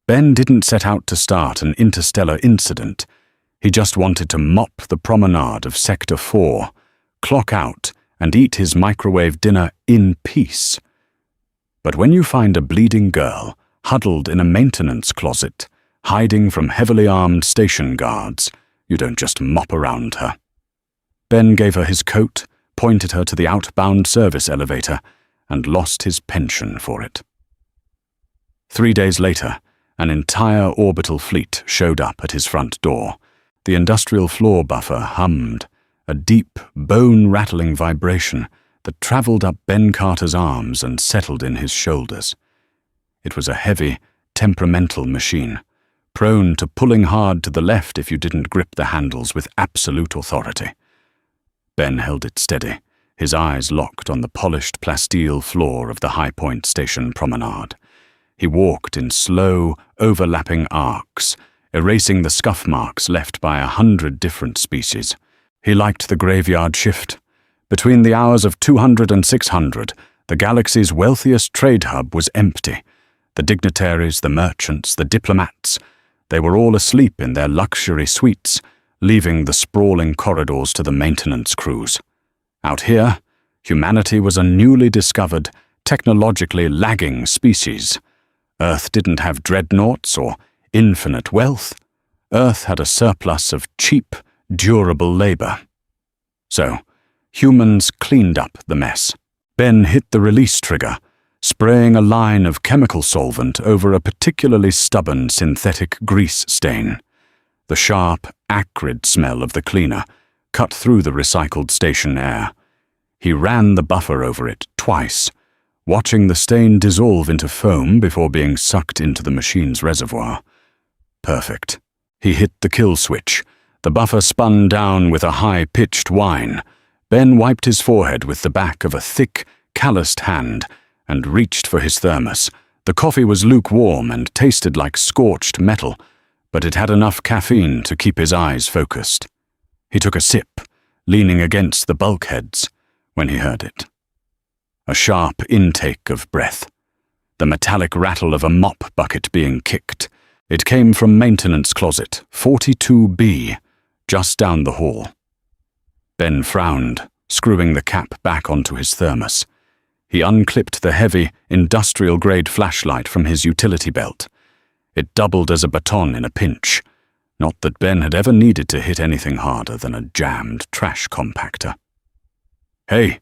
Ben didn't set out to start an interstellar incident. He just wanted to mop the promenade of Sector 4, clock out, and eat his microwave dinner in peace. But when you find a bleeding girl huddled in a maintenance closet, hiding from heavily armed station guards, you don't just mop around her. Ben gave her his coat, pointed her to the outbound service elevator, and lost his pension for it. 3 days later, an entire orbital fleet showed up at his front door. The industrial floor buffer hummed, a deep, bone-rattling vibration that traveled up Ben Carter's arms and settled in his shoulders. It was a heavy, temperamental machine, prone to pulling hard to the left if you didn't grip the handles with absolute authority. Ben held it steady, his eyes locked on the polished plasteel floor of the High Point Station promenade. He walked in slow, overlapping arcs, erasing the scuff marks left by 100 different species. He liked the graveyard shift. Between the hours of 200 and 600, the galaxy's wealthiest trade hub was empty. The dignitaries, the merchants, the diplomats, they were all asleep in their luxury suites, leaving the sprawling corridors to the maintenance crews. Out here, humanity was a newly discovered, technologically lagging species. Earth didn't have dreadnoughts or infinite wealth. Earth had a surplus of cheap, durable labor. So, humans cleaned up the mess. Ben hit the release trigger, spraying a line of chemical solvent over a particularly stubborn synthetic grease stain. The sharp, acrid smell of the cleaner cut through the recycled station air. He ran the buffer over it twice, watching the stain dissolve into foam before being sucked into the machine's reservoir. Perfect. He hit the kill switch. The buffer spun down with a high-pitched whine. Ben wiped his forehead with the back of a thick, calloused hand and reached for his thermos. The coffee was lukewarm and tasted like scorched metal, but it had enough caffeine to keep his eyes focused. He took a sip, leaning against the bulkheads, when he heard it. A sharp intake of breath. The metallic rattle of a mop bucket being kicked. It came from maintenance closet 42B, just down the hall. Ben frowned, screwing the cap back onto his thermos. He unclipped the heavy, industrial-grade flashlight from his utility belt. It doubled as a baton in a pinch. Not that Ben had ever needed to hit anything harder than a jammed trash compactor. "Hey,"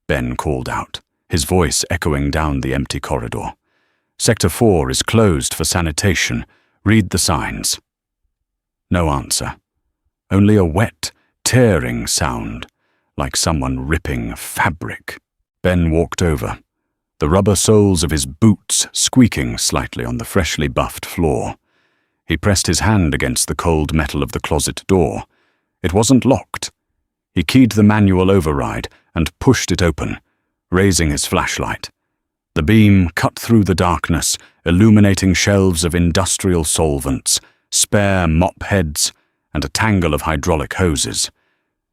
Ben called out, his voice echoing down the empty corridor. "Sector 4 is closed for sanitation. Read the signs." No answer. Only a wet, tearing sound, like someone ripping fabric. Ben walked over, the rubber soles of his boots squeaking slightly on the freshly buffed floor. He pressed his hand against the cold metal of the closet door. It wasn't locked. He keyed the manual override and pushed it open, raising his flashlight. The beam cut through the darkness, illuminating shelves of industrial solvents, spare mop heads, and a tangle of hydraulic hoses.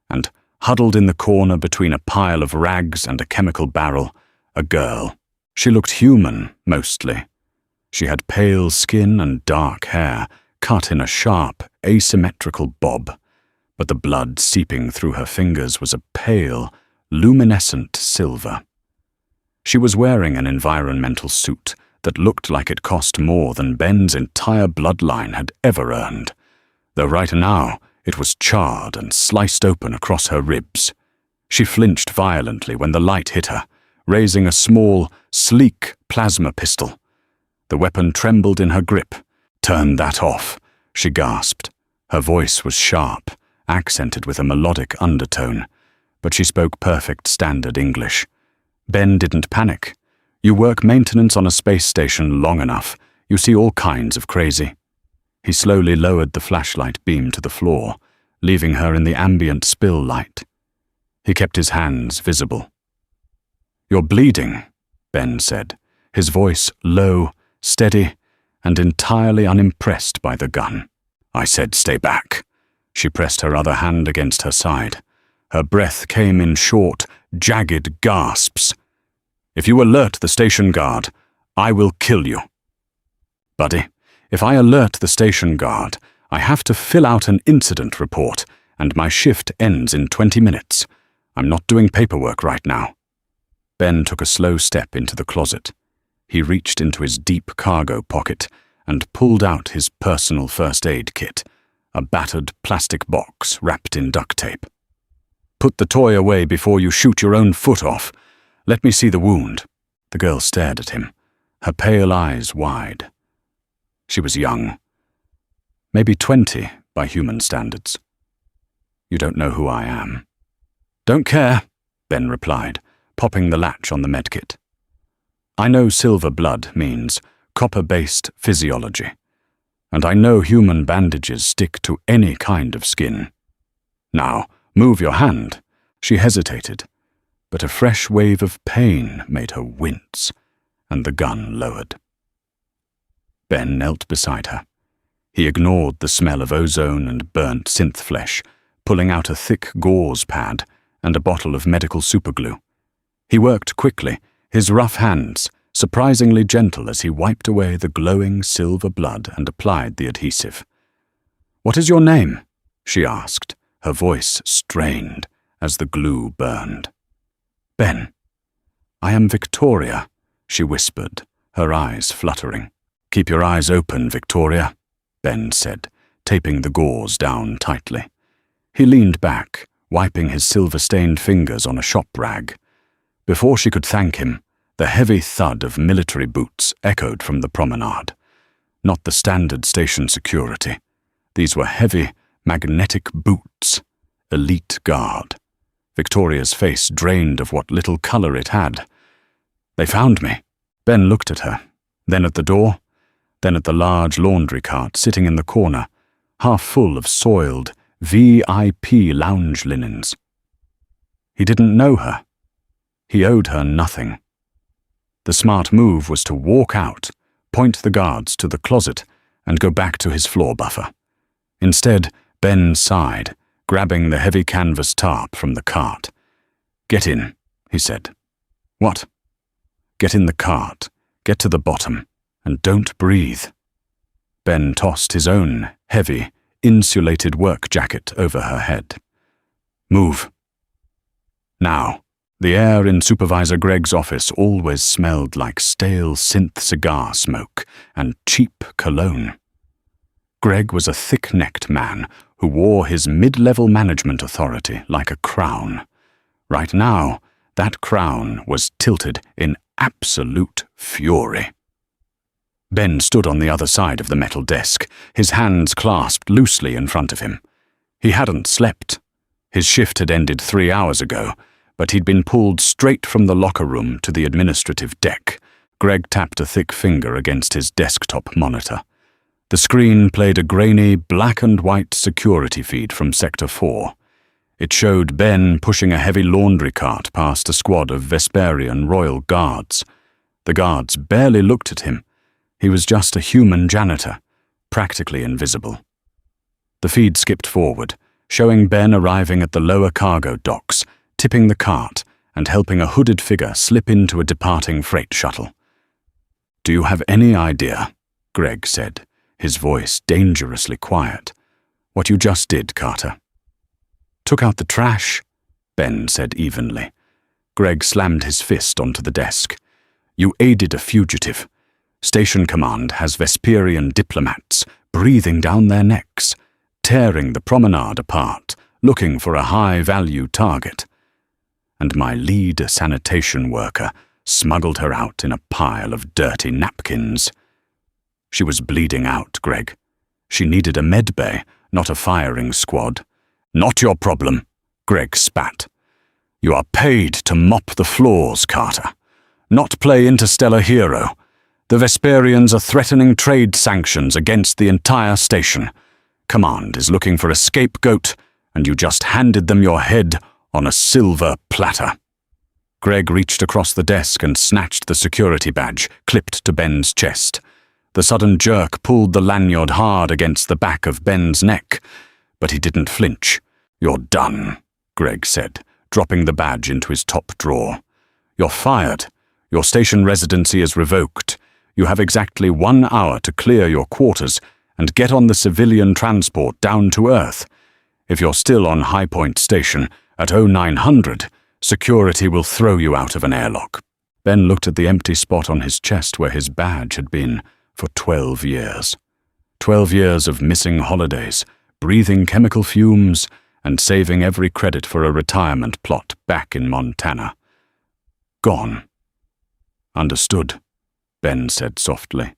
And huddled in the corner between a pile of rags and a chemical barrel, a girl. She looked human, mostly. She had pale skin and dark hair, cut in a sharp, asymmetrical bob, but the blood seeping through her fingers was a pale, luminescent silver. She was wearing an environmental suit that looked like it cost more than Ben's entire bloodline had ever earned, though right now it was charred and sliced open across her ribs. She flinched violently when the light hit her, raising a small, sleek plasma pistol. The weapon trembled in her grip. "Turn that off," she gasped. Her voice was sharp, accented with a melodic undertone, but she spoke perfect standard English. Ben didn't panic. You work maintenance on a space station long enough, you see all kinds of crazy. He slowly lowered the flashlight beam to the floor, leaving her in the ambient spill light. He kept his hands visible. "You're bleeding," Ben said, his voice low, steady, and entirely unimpressed by the gun. "I said stay back." She pressed her other hand against her side. Her breath came in short, jagged gasps. "If you alert the station guard, I will kill you." "Buddy, If I alert the station guard, I have to fill out an incident report, and my shift ends in 20 minutes. I'm not doing paperwork right now." Ben took a slow step into the closet. He reached into his deep cargo pocket and pulled out his personal first aid kit, a battered plastic box wrapped in duct tape. "Put the toy away before you shoot your own foot off. Let me see the wound." The girl stared at him, her pale eyes wide. She was young, maybe 20 by human standards. "You don't know who I am." "Don't care," Ben replied, popping the latch on the medkit. "I know silver blood means copper-based physiology, and I know human bandages stick to any kind of skin. Now, move your hand." She hesitated, but a fresh wave of pain made her wince, and the gun lowered. Ben knelt beside her. He ignored the smell of ozone and burnt synth flesh, pulling out a thick gauze pad and a bottle of medical superglue. He worked quickly, his rough hands surprisingly gentle as he wiped away the glowing silver blood and applied the adhesive. "What is your name?" she asked, her voice strained as the glue burned. "Ben." "I am Victoria," she whispered, her eyes fluttering. "Keep your eyes open, Victoria," Ben said, taping the gauze down tightly. He leaned back, wiping his silver-stained fingers on a shop rag. Before she could thank him, the heavy thud of military boots echoed from the promenade. Not the standard station security. These were heavy, magnetic boots. Elite guard. Victoria's face drained of what little color it had. "They found me." Ben looked at her, then at the door, then at the large laundry cart sitting in the corner, half full of soiled, VIP lounge linens. He didn't know her. He owed her nothing. The smart move was to walk out, point the guards to the closet, and go back to his floor buffer. Instead, Ben sighed, grabbing the heavy canvas tarp from the cart. "Get in," he said. "What?" "Get in the cart, get to the bottom, and don't breathe." Ben tossed his own heavy, insulated work jacket over her head. "Move." Now, the air in Supervisor Gregg's office always smelled like stale synth cigar smoke and cheap cologne. Gregg was a thick-necked man who wore his mid-level management authority like a crown. Right now, that crown was tilted in absolute fury. Ben stood on the other side of the metal desk, his hands clasped loosely in front of him. He hadn't slept. His shift had ended 3 hours ago, but he'd been pulled straight from the locker room to the administrative deck. Gregg tapped a thick finger against his desktop monitor. The screen played a grainy, black-and-white security feed from Sector 4. It showed Ben pushing a heavy laundry cart past a squad of Vesperian Royal Guards. The guards barely looked at him. He was just a human janitor, practically invisible. The feed skipped forward, showing Ben arriving at the lower cargo docks, tipping the cart and helping a hooded figure slip into a departing freight shuttle. "Do you have any idea," Gregg said, his voice dangerously quiet, "what you just did, Carter?" "Took out the trash," Ben said evenly. Gregg slammed his fist onto the desk. "You aided a fugitive. Station Command has Vesperian diplomats breathing down their necks, tearing the promenade apart, looking for a high-value target. And my lead sanitation worker smuggled her out in a pile of dirty napkins. She was bleeding out, Gregg. She needed a med bay, not a firing squad." "Not your problem," Gregg spat. "You are paid to mop the floors, Carter, not play interstellar hero. The Vesperians are threatening trade sanctions against the entire station. Command is looking for a scapegoat, and you just handed them your head on a silver platter." Gregg reached across the desk and snatched the security badge, clipped to Ben's chest. The sudden jerk pulled the lanyard hard against the back of Ben's neck, but he didn't flinch. "You're done," Gregg said, dropping the badge into his top drawer. "You're fired. Your station residency is revoked. You have exactly 1 hour to clear your quarters and get on the civilian transport down to Earth. If you're still on High Point Station at 0900, security will throw you out of an airlock." Ben looked at the empty spot on his chest where his badge had been for 12 years. 12 years of missing holidays, breathing chemical fumes, and saving every credit for a retirement plot back in Montana. Gone. "Understood," Ben said softly.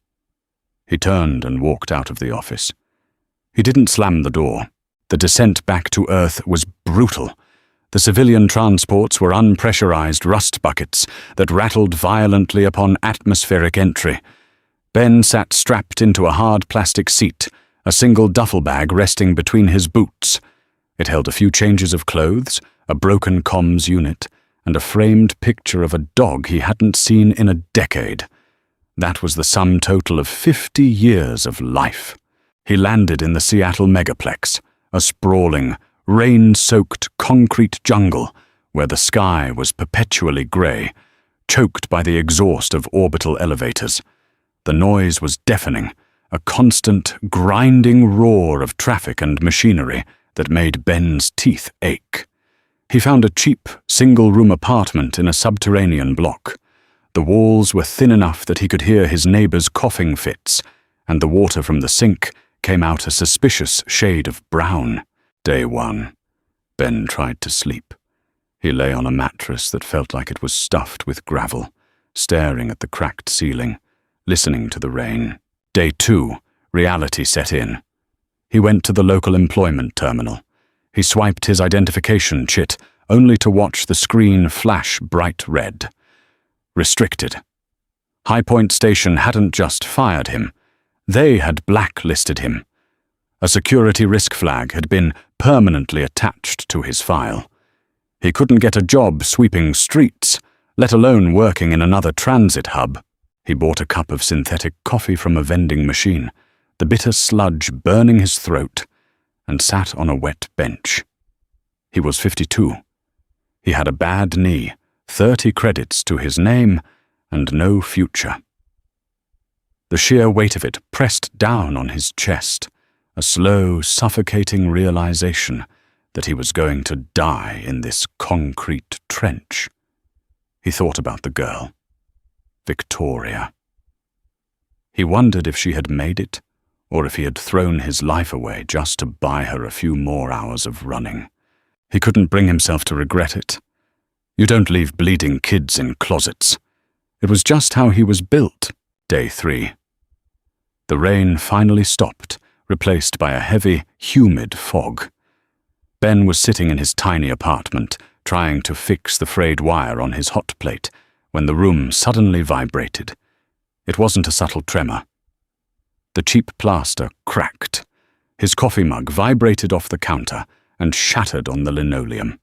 He turned and walked out of the office. He didn't slam the door. The descent back to Earth was brutal. The civilian transports were unpressurized rust buckets that rattled violently upon atmospheric entry. Ben sat strapped into a hard plastic seat, a single duffel bag resting between his boots. It held a few changes of clothes, a broken comms unit, and a framed picture of a dog he hadn't seen in a decade. That was the sum total of 50 years of life. He landed in the Seattle megaplex, a sprawling, rain-soaked concrete jungle where the sky was perpetually grey, choked by the exhaust of orbital elevators. The noise was deafening, a constant, grinding roar of traffic and machinery that made Ben's teeth ache. He found a cheap, single-room apartment in a subterranean block. The walls were thin enough that he could hear his neighbor's coughing fits, and the water from the sink came out a suspicious shade of brown. Day 1. Ben tried to sleep. He lay on a mattress that felt like it was stuffed with gravel, staring at the cracked ceiling, listening to the rain. Day 2. Reality set in. He went to the local employment terminal. He swiped his identification chit, only to watch the screen flash bright red. Restricted. High Point Station hadn't just fired him. They had blacklisted him. A security risk flag had been permanently attached to his file. He couldn't get a job sweeping streets, let alone working in another transit hub. He bought a cup of synthetic coffee from a vending machine, the bitter sludge burning his throat, and sat on a wet bench. He was 52. He had a bad knee, 30 credits to his name, and no future. The sheer weight of it pressed down on his chest, a slow, suffocating realization that he was going to die in this concrete trench. He thought about the girl, Victoria. He wondered if she had made it, or if he had thrown his life away just to buy her a few more hours of running. He couldn't bring himself to regret it. You don't leave bleeding kids in closets. It was just how he was built. Day 3. The rain finally stopped, replaced by a heavy, humid fog. Ben was sitting in his tiny apartment, trying to fix the frayed wire on his hot plate, when the room suddenly vibrated. It wasn't a subtle tremor. The cheap plaster cracked. His coffee mug vibrated off the counter and shattered on the linoleum.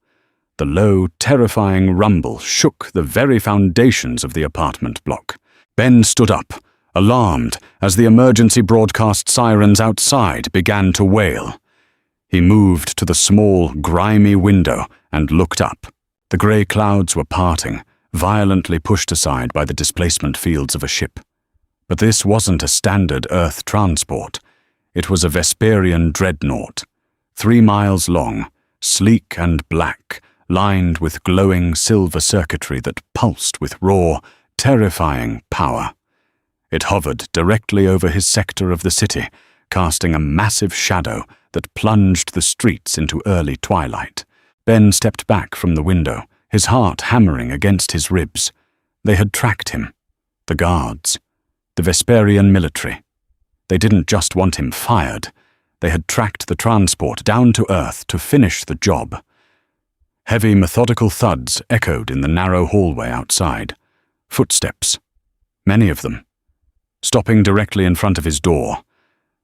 The low, terrifying rumble shook the very foundations of the apartment block. Ben stood up, alarmed, as the emergency broadcast sirens outside began to wail. He moved to the small, grimy window and looked up. The grey clouds were parting, violently pushed aside by the displacement fields of a ship. But this wasn't a standard Earth transport. It was a Vesperian dreadnought, 3 miles long, sleek and black, lined with glowing silver circuitry that pulsed with raw, terrifying power. It hovered directly over his sector of the city, casting a massive shadow that plunged the streets into early twilight. Ben stepped back from the window, his heart hammering against his ribs. They had tracked him. The guards. The Vesperian military. They didn't just want him fired. They had tracked the transport down to Earth to finish the job. Heavy, methodical thuds echoed in the narrow hallway outside. Footsteps. Many of them. Stopping directly in front of his door,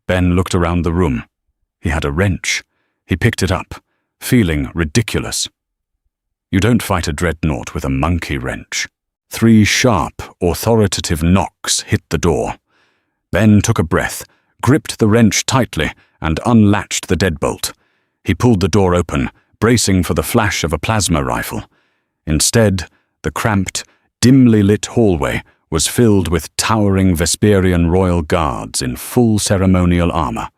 Ben looked around the room. He had a wrench. He picked it up, feeling ridiculous. You don't fight a dreadnought with a monkey wrench. 3 sharp, authoritative knocks hit the door. Ben took a breath, gripped the wrench tightly, and unlatched the deadbolt. He pulled the door open, bracing for the flash of a plasma rifle. Instead, the cramped, dimly lit hallway was filled with towering Vesperian royal guards in full ceremonial armor.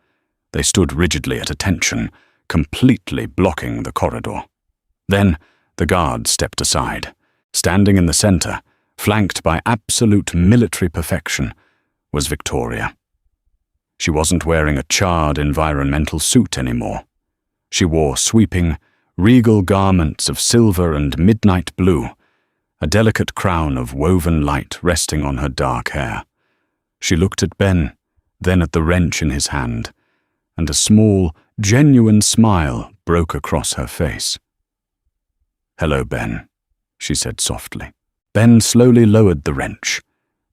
They stood rigidly at attention, completely blocking the corridor. Then the guards stepped aside. Standing in the center, flanked by absolute military perfection, was Victoria. She wasn't wearing a charred environmental suit anymore. She wore sweeping, regal garments of silver and midnight blue, a delicate crown of woven light resting on her dark hair. She looked at Ben, then at the wrench in his hand, and a small, genuine smile broke across her face. "Hello, Ben," she said softly. Ben slowly lowered the wrench.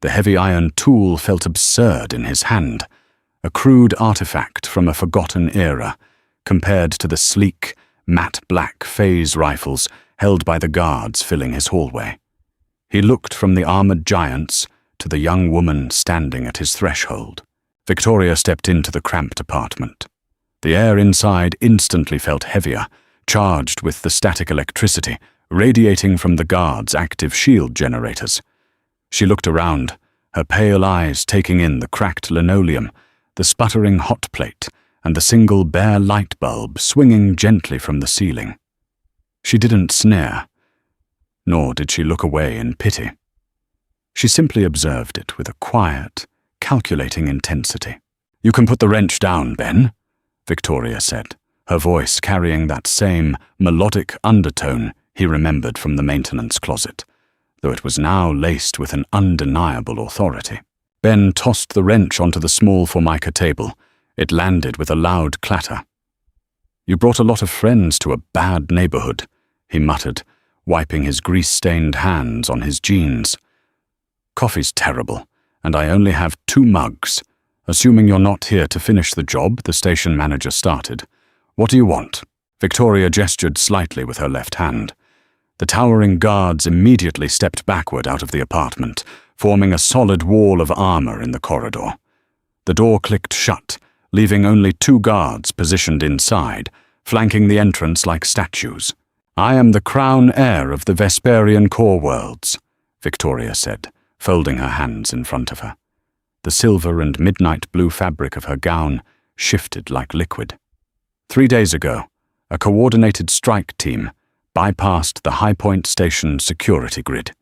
The heavy iron tool felt absurd in his hand, a crude artifact from a forgotten era, compared to the sleek, matte black phase rifles held by the guards filling his hallway. He looked from the armored giants to the young woman standing at his threshold. Victoria stepped into the cramped apartment. The air inside instantly felt heavier, charged with the static electricity radiating from the guards' active shield generators. She looked around, her pale eyes taking in the cracked linoleum, the sputtering hot plate, and the single bare light bulb swinging gently from the ceiling. She didn't sneer, nor did she look away in pity. She simply observed it with a quiet, calculating intensity. "You can put the wrench down, Ben," Victoria said, her voice carrying that same melodic undertone he remembered from the maintenance closet, though it was now laced with an undeniable authority. Ben tossed the wrench onto the small formica table. It landed with a loud clatter. "You brought a lot of friends to a bad neighborhood," he muttered, wiping his grease-stained hands on his jeans. "Coffee's terrible, and I only have 2 mugs. Assuming you're not here to finish the job," the station manager started. "What do you want?" Victoria gestured slightly with her left hand. The towering guards immediately stepped backward out of the apartment, forming a solid wall of armor in the corridor. The door clicked shut, leaving only 2 guards positioned inside, flanking the entrance like statues. "I am the crown heir of the Vesperian core worlds," Victoria said, folding her hands in front of her. The silver and midnight blue fabric of her gown shifted like liquid. 3 days ago, a coordinated strike team bypassed the High Point Station security grid.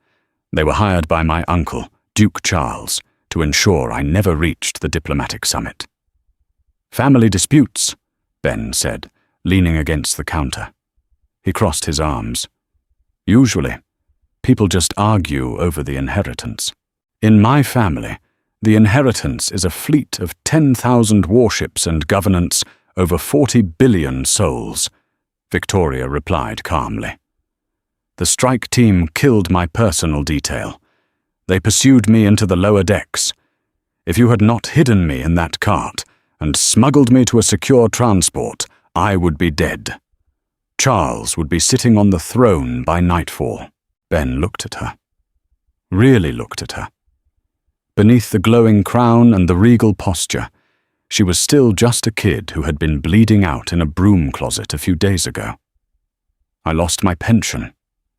They were hired by my uncle, Duke Charles, to ensure I never reached the diplomatic summit. "Family disputes," Ben said, leaning against the counter. He crossed his arms. "Usually, people just argue over the inheritance. In my family, the inheritance is a fleet of 10,000 warships and governance over 40 billion souls," Victoria replied calmly. "The strike team killed my personal detail. They pursued me into the lower decks. If you had not hidden me in that cart and smuggled me to a secure transport, I would be dead. Charles would be sitting on the throne by nightfall." Ben looked at her. Really looked at her. Beneath the glowing crown and the regal posture, she was still just a kid who had been bleeding out in a broom closet a few days ago. "I lost my pension,"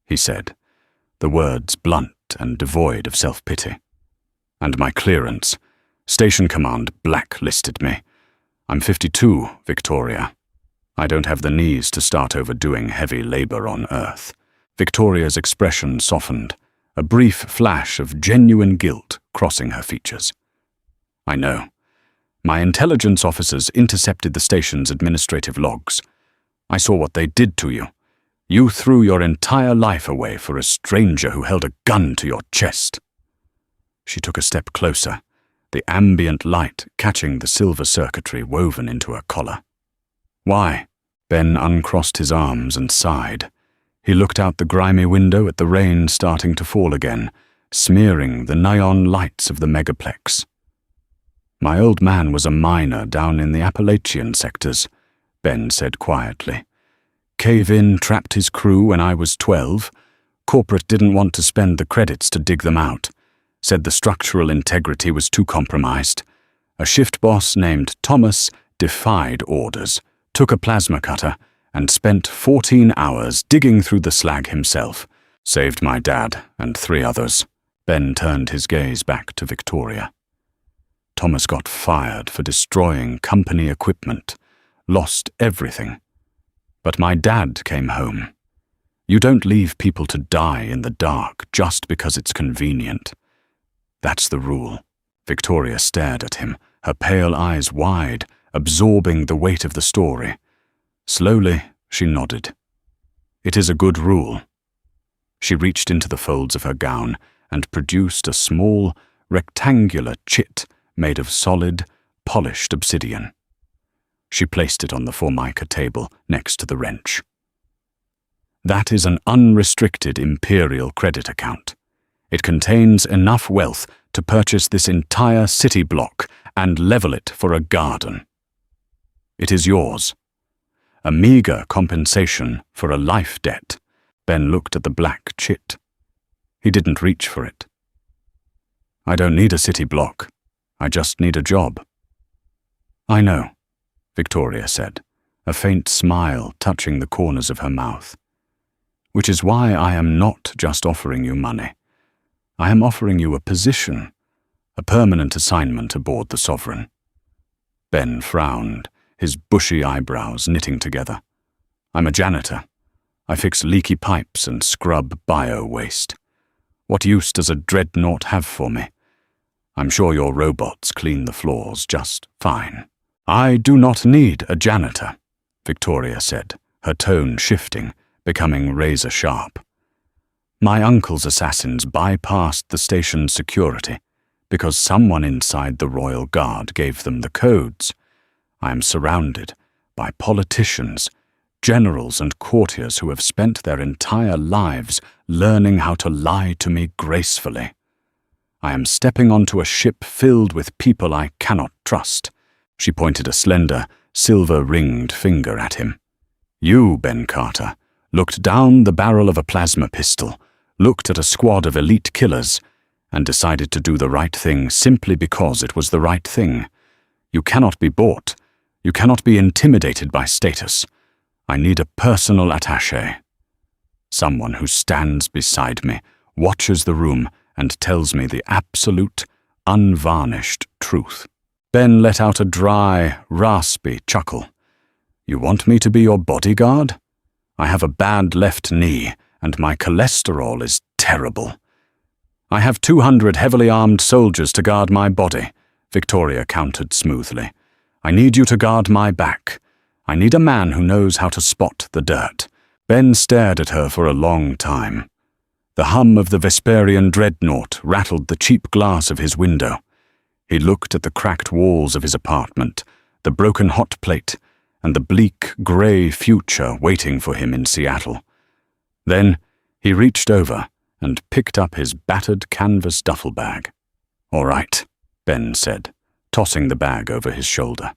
he said, the words blunt and devoid of self-pity. "And my clearance. Station Command blacklisted me. I'm 52, Victoria. I don't have the knees to start overdoing heavy labor on Earth." Victoria's expression softened, a brief flash of genuine guilt crossing her features. "I know. My intelligence officers intercepted the station's administrative logs. I saw what they did to you. You threw your entire life away for a stranger who held a gun to your chest." She took a step closer, the ambient light catching the silver circuitry woven into her collar. "Why?" Ben uncrossed his arms and sighed. He looked out the grimy window at the rain starting to fall again, smearing the neon lights of the megaplex. "My old man was a miner down in the Appalachian sectors," Ben said quietly. "Cave-in trapped his crew when I was 12. Corporate didn't want to spend the credits to dig them out. Said the structural integrity was too compromised. A shift boss named Thomas defied orders, took a plasma cutter, and spent 14 hours digging through the slag himself. Saved my dad and 3 others. Ben turned his gaze back to Victoria. Thomas got fired for destroying company equipment, lost everything. But my dad came home. You don't leave people to die in the dark just because it's convenient. That's the rule. Victoria stared at him, her pale eyes wide, absorbing the weight of the story. Slowly, she nodded. It is a good rule. She reached into the folds of her gown and produced a small, rectangular chit made of solid, polished obsidian. She placed it on the Formica table next to the wrench. That is an unrestricted imperial credit account. It contains enough wealth to purchase this entire city block and level it for a garden. It is yours. A meager compensation for a life debt. Ben looked at the black chit. He didn't reach for it. I don't need a city block. I just need a job. I know, Victoria said, a faint smile touching the corners of her mouth. Which is why I am not just offering you money. I am offering you a position, a permanent assignment aboard the Sovereign. Ben frowned, his bushy eyebrows knitting together. I'm a janitor. I fix leaky pipes and scrub bio-waste. What use does a dreadnought have for me? I'm sure your robots clean the floors just fine. I do not need a janitor, Victoria said, her tone shifting, becoming razor-sharp. My uncle's assassins bypassed the station's security because someone inside the Royal Guard gave them the codes. I am surrounded by politicians, generals and courtiers who have spent their entire lives learning how to lie to me gracefully. I am stepping onto a ship filled with people I cannot trust. She pointed a slender, silver-ringed finger at him. You, Ben Carter, looked down the barrel of a plasma pistol, looked at a squad of elite killers, and decided to do the right thing simply because it was the right thing. You cannot be bought. You cannot be intimidated by status. I need a personal attaché. Someone who stands beside me, watches the room, and tells me the absolute, unvarnished truth. Ben let out a dry, raspy chuckle. You want me to be your bodyguard? I have a bad left knee, and my cholesterol is terrible. I have 200 heavily armed soldiers to guard my body, Victoria countered smoothly. I need you to guard my back. I need a man who knows how to spot the dirt. Ben stared at her for a long time. The hum of the Vesperian dreadnought rattled the cheap glass of his window. He looked at the cracked walls of his apartment, the broken hot plate, and the bleak, grey future waiting for him in Seattle. Then he reached over and picked up his battered canvas duffel bag. All right, Ben said, tossing the bag over his shoulder.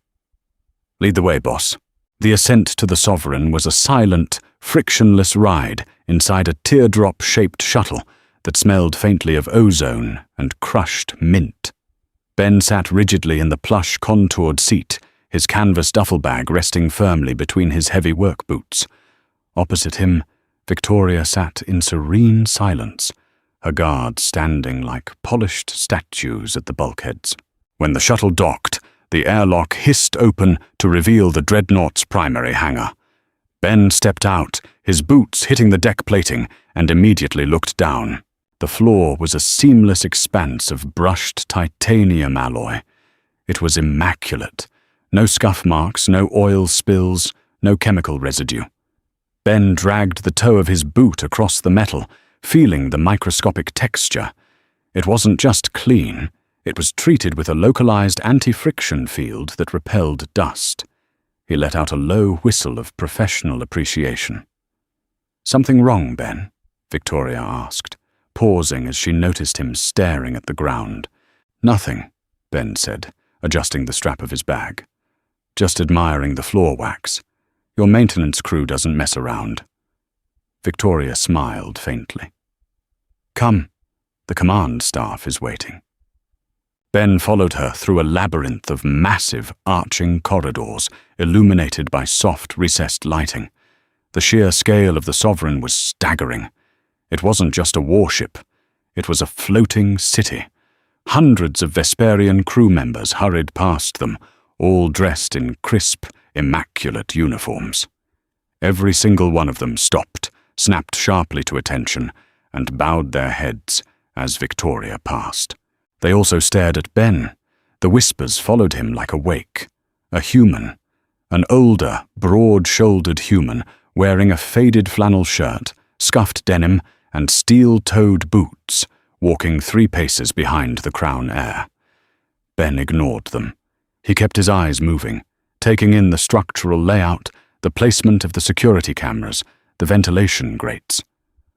Lead the way, boss. The ascent to the Sovereign was a silent, frictionless ride inside a teardrop-shaped shuttle that smelled faintly of ozone and crushed mint. Ben sat rigidly in the plush, contoured seat, his canvas duffel bag resting firmly between his heavy work boots. Opposite him, Victoria sat in serene silence, her guards standing like polished statues at the bulkheads. When the shuttle docked, the airlock hissed open to reveal the dreadnought's primary hangar. Ben stepped out, his boots hitting the deck plating, and immediately looked down. The floor was a seamless expanse of brushed titanium alloy. It was immaculate. No scuff marks, no oil spills, no chemical residue. Ben dragged the toe of his boot across the metal, feeling the microscopic texture. It wasn't just clean. It was treated with a localized anti-friction field that repelled dust. He let out a low whistle of professional appreciation. Something wrong, Ben? Victoria asked, pausing as she noticed him staring at the ground. Nothing, Ben said, adjusting the strap of his bag. Just admiring the floor wax. Your maintenance crew doesn't mess around. Victoria smiled faintly. Come, the command staff is waiting. Ben followed her through a labyrinth of massive, arching corridors, illuminated by soft, recessed lighting. The sheer scale of the Sovereign was staggering. It wasn't just a warship. It was a floating city. Hundreds of Vesperian crew members hurried past them, all dressed in crisp, immaculate uniforms. Every single one of them stopped, snapped sharply to attention, and bowed their heads as Victoria passed. They also stared at Ben. The whispers followed him like a wake. A human, an older, broad-shouldered human, wearing a faded flannel shirt, scuffed denim, and steel-toed boots, walking 3 paces behind the Crown Heir. Ben ignored them. He kept his eyes moving, taking in the structural layout, the placement of the security cameras, the ventilation grates.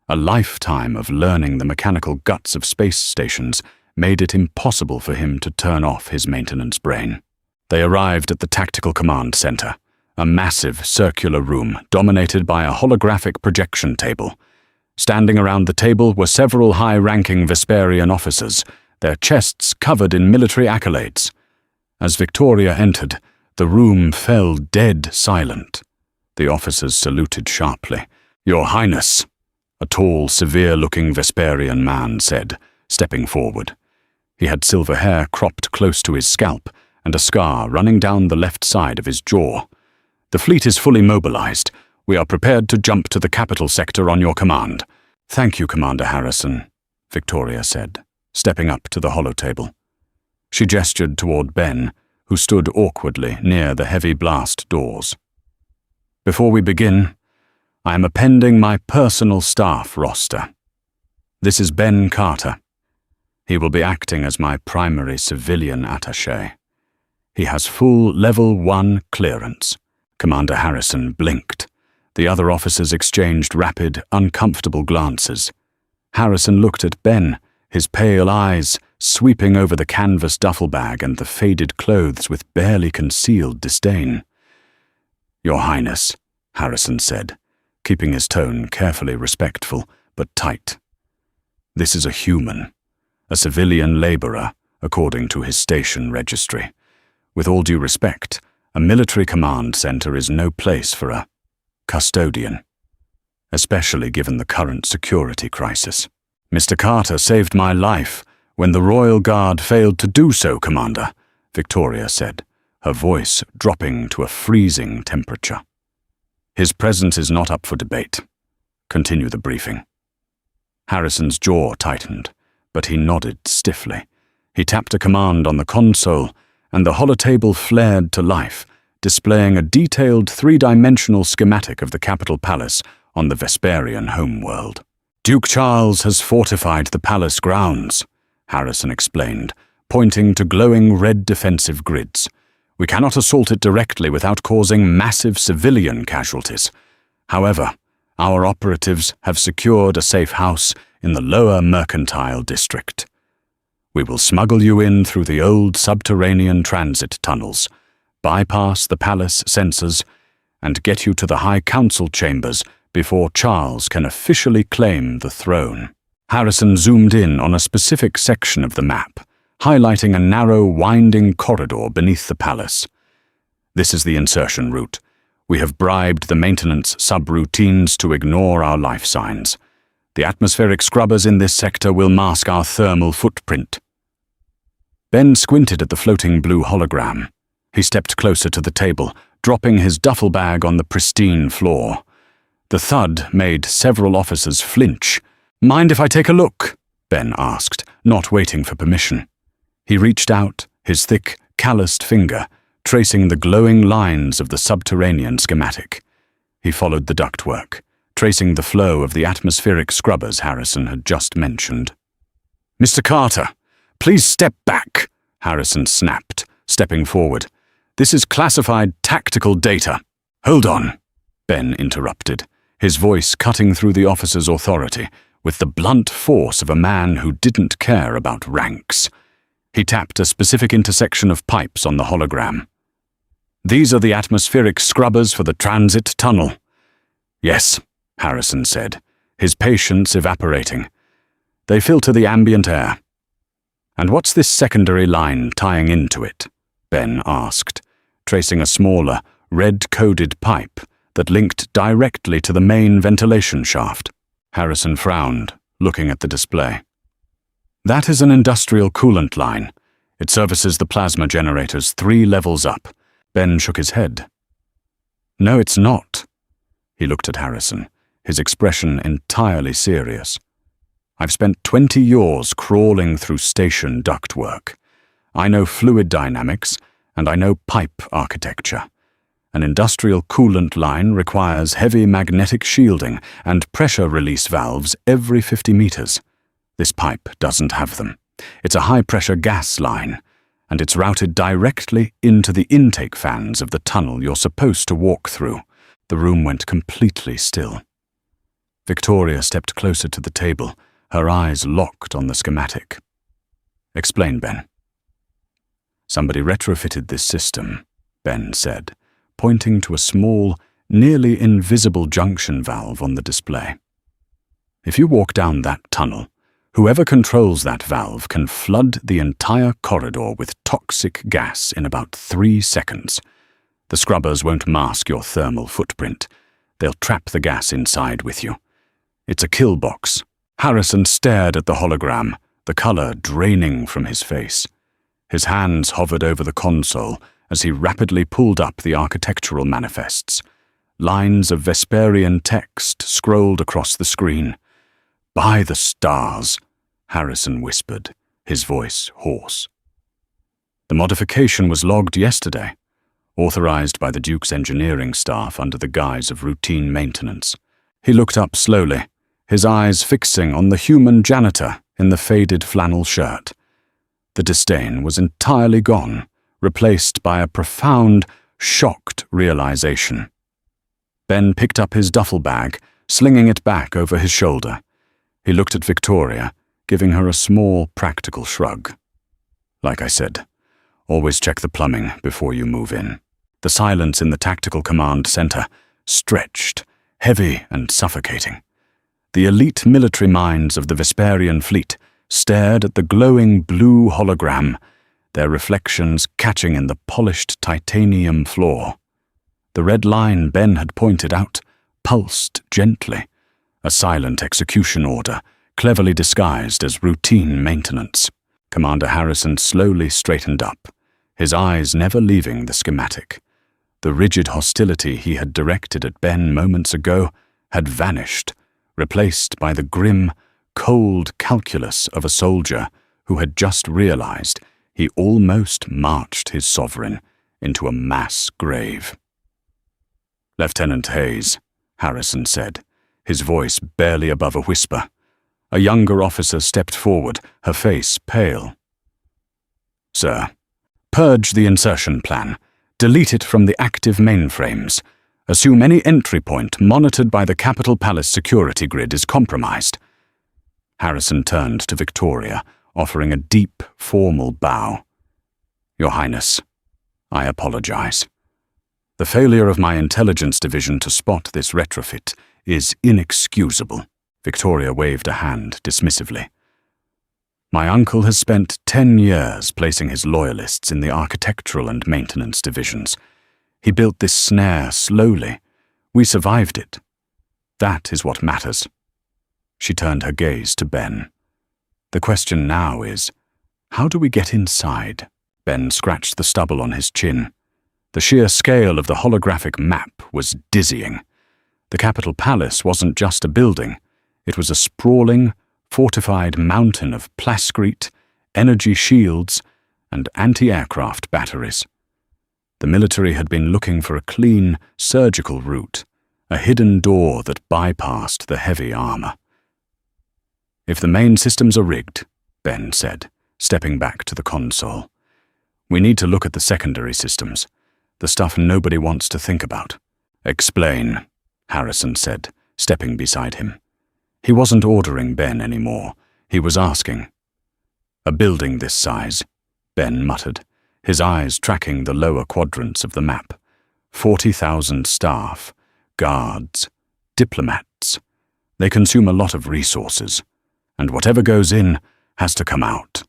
A lifetime of learning the mechanical guts of space stations made it impossible for him to turn off his maintenance brain. They arrived at the Tactical Command Center, a massive circular room dominated by a holographic projection table. Standing around the table were several high-ranking Vesperian officers, their chests covered in military accolades. As Victoria entered, the room fell dead silent. The officers saluted sharply. "Your Highness," a tall, severe-looking Vesperian man said, stepping forward. He had silver hair cropped close to his scalp and a scar running down the left side of his jaw. "The fleet is fully mobilized. We are prepared to jump to the capital sector on your command." "Thank you, Commander Harrison," Victoria said, stepping up to the holotable. She gestured toward Ben, who stood awkwardly near the heavy blast doors. "Before we begin, I am appending my personal staff roster. This is Ben Carter. He will be acting as my primary civilian attaché. He has full Level 1 clearance." Commander Harrison blinked. The other officers exchanged rapid, uncomfortable glances. Harrison looked at Ben, his pale eyes sweeping over the canvas duffel bag and the faded clothes with barely concealed disdain. "Your Highness," Harrison said, keeping his tone carefully respectful but tight. "This is a human, a civilian laborer, according to his station registry. With all due respect, a military command center is no place for a custodian, especially given the current security crisis. Mr. Carter saved my life when the Royal Guard failed to do so, Commander," Victoria said, her voice dropping to a freezing temperature. "His presence is not up for debate. Continue the briefing." Harrison's jaw tightened, but he nodded stiffly. He tapped a command on the console, and the holotable flared to life, displaying a detailed 3-dimensional schematic of the Capitol Palace on the Vesperian homeworld. "Duke Charles has fortified the palace grounds," Harrison explained, pointing to glowing red defensive grids. "We cannot assault it directly without causing massive civilian casualties. However, our operatives have secured a safe house in the lower mercantile district. We will smuggle you in through the old subterranean transit tunnels, bypass the palace sensors, and get you to the High Council chambers before Charles can officially claim the throne." Harrison zoomed in on a specific section of the map, highlighting a narrow, winding corridor beneath the palace. "This is the insertion route. We have bribed the maintenance subroutines to ignore our life signs. The atmospheric scrubbers in this sector will mask our thermal footprint." Ben squinted at the floating blue hologram. He stepped closer to the table, dropping his duffel bag on the pristine floor. The thud made several officers flinch. "Mind if I take a look?" Ben asked, not waiting for permission. He reached out, his thick, calloused finger, tracing the glowing lines of the subterranean schematic. He followed the ductwork, tracing the flow of the atmospheric scrubbers Harrison had just mentioned. "Mr. Carter, please step back," Harrison snapped, stepping forward. "This is classified tactical data." "Hold on," Ben interrupted, his voice cutting through the officer's authority with the blunt force of a man who didn't care about ranks. He tapped a specific intersection of pipes on the hologram. "These are the atmospheric scrubbers for the transit tunnel." "Yes," Harrison said, his patience evaporating. "They filter the ambient air." "And what's this secondary line tying into it?" Ben asked, tracing a smaller, red-coded pipe that linked directly to the main ventilation shaft. Harrison frowned, looking at the display. That is an industrial coolant line. It services the plasma generators 3 levels up. Ben shook his head. No, it's not. He looked at Harrison, his expression entirely serious. I've spent 20 years crawling through station ductwork. I know fluid dynamics, and I know pipe architecture. An industrial coolant line requires heavy magnetic shielding and pressure release valves every 50 meters. This pipe doesn't have them. It's a high-pressure gas line, and it's routed directly into the intake fans of the tunnel you're supposed to walk through. The room went completely still. Victoria stepped closer to the table, her eyes locked on the schematic. Explain, Ben. Somebody retrofitted this system, Ben said, pointing to a small, nearly invisible junction valve on the display. If you walk down that tunnel, whoever controls that valve can flood the entire corridor with toxic gas in about 3 seconds. The scrubbers won't mask your thermal footprint. They'll trap the gas inside with you. It's a kill box. Harrison stared at the hologram, the color draining from his face. His hands hovered over the console as he rapidly pulled up the architectural manifests. Lines of Vesperian text scrolled across the screen. By the stars, Harrison whispered, his voice hoarse. The modification was logged yesterday, authorized by the Duke's engineering staff under the guise of routine maintenance. He looked up slowly, his eyes fixing on the human janitor in the faded flannel shirt. The disdain was entirely gone, replaced by a profound, shocked realization. Ben picked up his duffel bag, slinging it back over his shoulder. He looked at Victoria, giving her a small, practical shrug. Like I said, always check the plumbing before you move in. The silence in the tactical command center stretched, heavy and suffocating. The elite military minds of the Vesperian fleet stared at the glowing blue hologram, their reflections catching in the polished titanium floor. The red line Ben had pointed out pulsed gently, a silent execution order, cleverly disguised as routine maintenance. Commander Harrison slowly straightened up, his eyes never leaving the schematic. The rigid hostility he had directed at Ben moments ago had vanished, replaced by the grim, cold calculus of a soldier who had just realized he almost marched his sovereign into a mass grave. Lieutenant Hayes, Harrison said, his voice barely above a whisper. A younger officer stepped forward, her face pale. Sir, purge the insertion plan. Delete it from the active mainframes. Assume any entry point monitored by the Capitol Palace security grid is compromised. Harrison turned to Victoria, offering a deep, formal bow. Your Highness, I apologize. The failure of my intelligence division to spot this retrofit is inexcusable. Victoria waved a hand dismissively. My uncle has spent 10 years placing his loyalists in the architectural and maintenance divisions. He built this snare slowly. We survived it. That is what matters. She turned her gaze to Ben. The question now is, how do we get inside? Ben scratched the stubble on his chin. The sheer scale of the holographic map was dizzying. The Capitol Palace wasn't just a building. It was a sprawling, fortified mountain of plascrete, energy shields, and anti-aircraft batteries. The military had been looking for a clean, surgical route, a hidden door that bypassed the heavy armor. If the main systems are rigged, Ben said, stepping back to the console, we need to look at the secondary systems, the stuff nobody wants to think about. Explain, Harrison said, stepping beside him. He wasn't ordering Ben anymore. He was asking. A building this size, Ben muttered, his eyes tracking the lower quadrants of the map. 40,000 staff, guards, diplomats. They consume a lot of resources, and whatever goes in has to come out.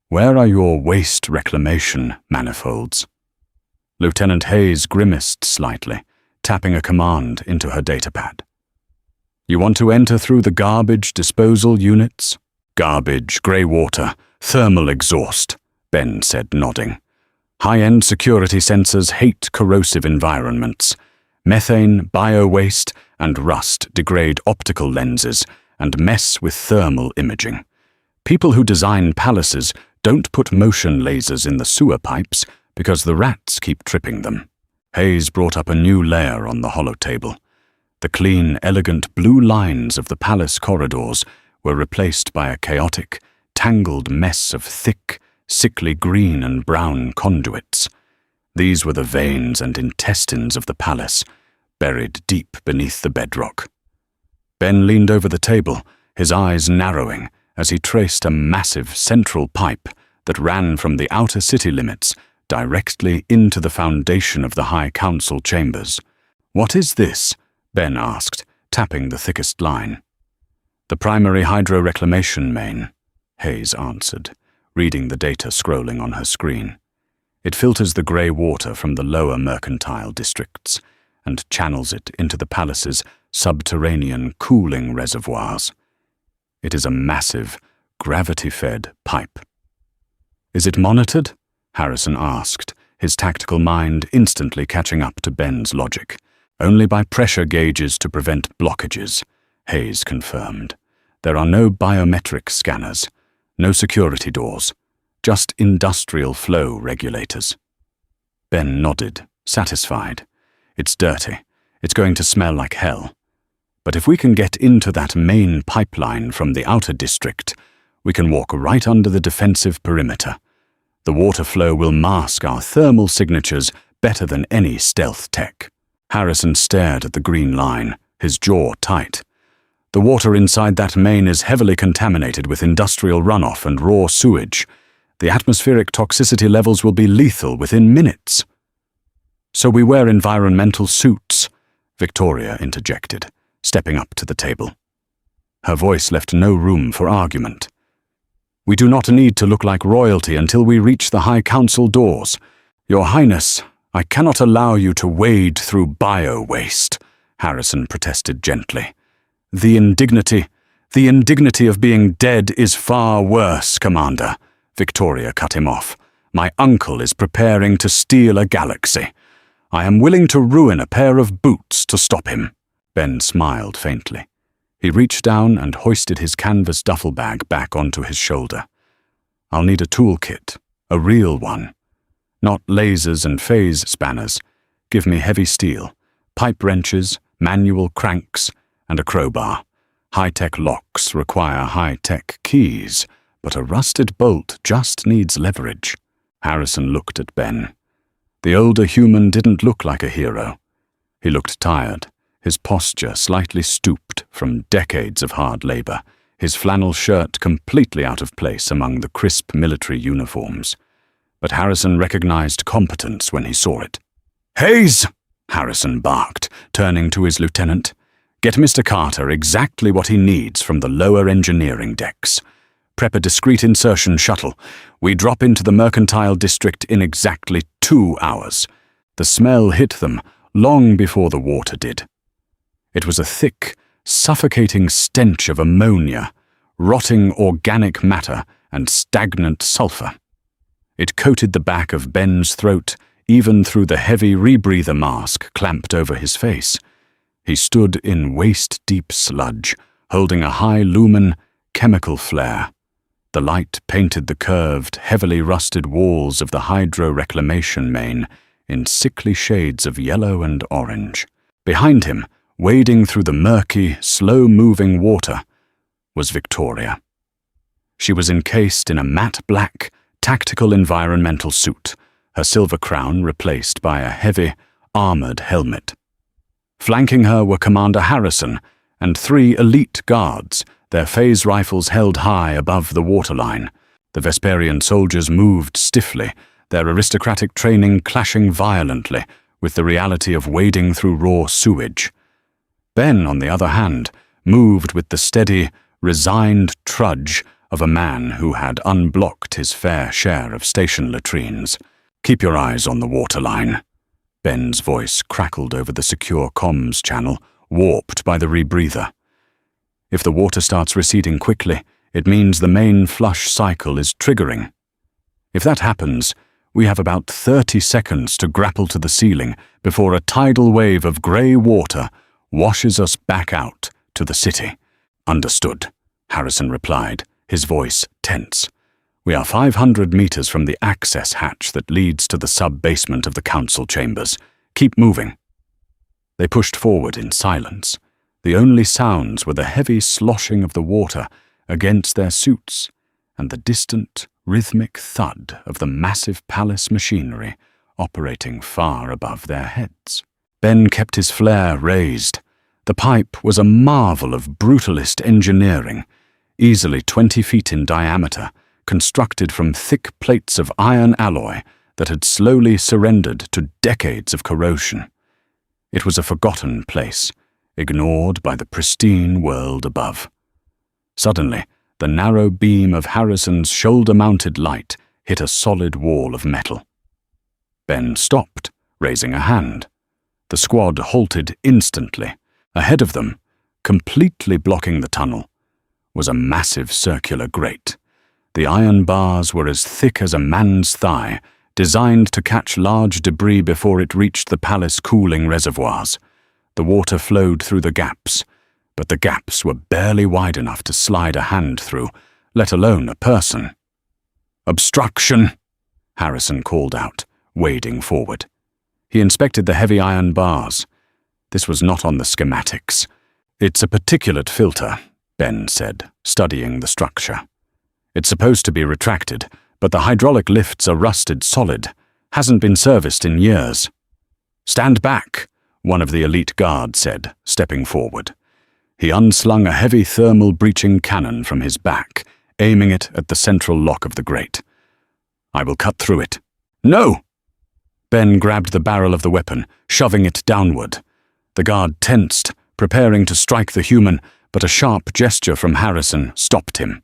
Where are your waste reclamation manifolds? Lieutenant Hayes grimaced slightly, tapping a command into her datapad. You want to enter through the garbage disposal units? Garbage, grey water, thermal exhaust, Ben said, nodding. High-end security sensors hate corrosive environments. Methane, bio-waste, and rust degrade optical lenses and mess with thermal imaging. People who design palaces don't put motion lasers in the sewer pipes because the rats keep tripping them. Hayes brought up a new layer on the holotable. The clean, elegant blue lines of the palace corridors were replaced by a chaotic, tangled mess of thick, sickly green and brown conduits. These were the veins and intestines of the palace, buried deep beneath the bedrock. Ben leaned over the table, his eyes narrowing as he traced a massive central pipe that ran from the outer city limits directly into the foundation of the High Council chambers. "What is this?" Ben asked, tapping the thickest line. "The primary hydro-reclamation main," Hayes answered, reading the data scrolling on her screen. "It filters the grey water from the lower mercantile districts and channels it into the palace's subterranean cooling reservoirs. It is a massive, gravity-fed pipe." "Is it monitored?" Harrison asked, his tactical mind instantly catching up to Ben's logic. "Only by pressure gauges to prevent blockages," Hayes confirmed. "There are no biometric scanners, no security doors, just industrial flow regulators." Ben nodded, satisfied. "It's dirty. It's going to smell like hell. But if we can get into that main pipeline from the outer district, we can walk right under the defensive perimeter. The water flow will mask our thermal signatures better than any stealth tech." Harrison stared at the green line, his jaw tight. "The water inside that main is heavily contaminated with industrial runoff and raw sewage. The atmospheric toxicity levels will be lethal within minutes." "So we wear environmental suits," Victoria interjected, stepping up to the table. Her voice left no room for argument. "We do not need to look like royalty until we reach the High Council doors. Your Highness, I cannot allow you to wade through bio-waste," Harrison protested gently. The indignity of being dead is far worse, Commander," Victoria cut him off. "My uncle is preparing to steal a galaxy. I am willing to ruin a pair of boots to stop him." Ben smiled faintly. He reached down and hoisted his canvas duffel bag back onto his shoulder. "I'll need a toolkit, a real one. Not lasers and phase spanners. Give me heavy steel, pipe wrenches, manual cranks, and a crowbar. High-tech locks require high-tech keys, but a rusted bolt just needs leverage." Harrison looked at Ben. The older human didn't look like a hero. He looked tired, his posture slightly stooped from decades of hard labor, his flannel shirt completely out of place among the crisp military uniforms. But Harrison recognized competence when he saw it. "Hayes!" Harrison barked, turning to his lieutenant. "Get Mr. Carter exactly what he needs from the lower engineering decks. Prep a discreet insertion shuttle. We drop into the mercantile district in exactly 2 hours." The smell hit them long before the water did. It was a thick, suffocating stench of ammonia, rotting organic matter, and stagnant sulfur. It coated the back of Ben's throat, even through the heavy rebreather mask clamped over his face. He stood in waist-deep sludge, holding a high-lumen chemical flare. The light painted the curved, heavily rusted walls of the hydro-reclamation main in sickly shades of yellow and orange. Behind him, wading through the murky, slow-moving water, was Victoria. She was encased in a matte black, tactical environmental suit, her silver crown replaced by a heavy, armored helmet. Flanking her were Commander Harrison and 3 elite guards, their phase rifles held high above the waterline. The Vesperian soldiers moved stiffly, their aristocratic training clashing violently with the reality of wading through raw sewage. Ben, on the other hand, moved with the steady, resigned trudge of a man who had unblocked his fair share of station latrines. "Keep your eyes on the waterline." Ben's voice crackled over the secure comms channel, warped by the rebreather. "If the water starts receding quickly, It means the main flush cycle is triggering. If that happens, we have about 30 seconds to grapple to the ceiling before a tidal wave of grey water washes us back out to the city. Understood, Harrison replied, his voice tense. We are 500 meters from the access hatch that leads to the sub-basement of the council chambers. Keep moving. They pushed forward in silence. The only sounds were the heavy sloshing of the water against their suits and the distant, rhythmic thud of the massive palace machinery operating far above their heads. Ben kept his flare raised. The pipe was a marvel of brutalist engineering, easily 20 feet in diameter, constructed from thick plates of iron alloy that had slowly surrendered to decades of corrosion. It was a forgotten place, ignored by the pristine world above. Suddenly, the narrow beam of Harrison's shoulder-mounted light hit a solid wall of metal. Ben stopped, raising a hand. The squad halted instantly. Ahead of them, completely blocking the tunnel, was a massive circular grate. The iron bars were as thick as a man's thigh, designed to catch large debris before it reached the palace cooling reservoirs. The water flowed through the gaps, but the gaps were barely wide enough to slide a hand through, let alone a person. "Obstruction!" Harrison called out, wading forward. He inspected the heavy iron bars. This was not on the schematics. "It's a particulate filter," Ben said, studying the structure. "It's supposed to be retracted, but the hydraulic lifts are rusted solid. Hasn't been serviced in years." "Stand back," one of the elite guards said, stepping forward. He unslung a heavy thermal breaching cannon from his back, aiming it at the central lock of the grate. "I will cut through it." "No!" Ben grabbed the barrel of the weapon, shoving it downward. The guard tensed, preparing to strike the human, but a sharp gesture from Harrison stopped him.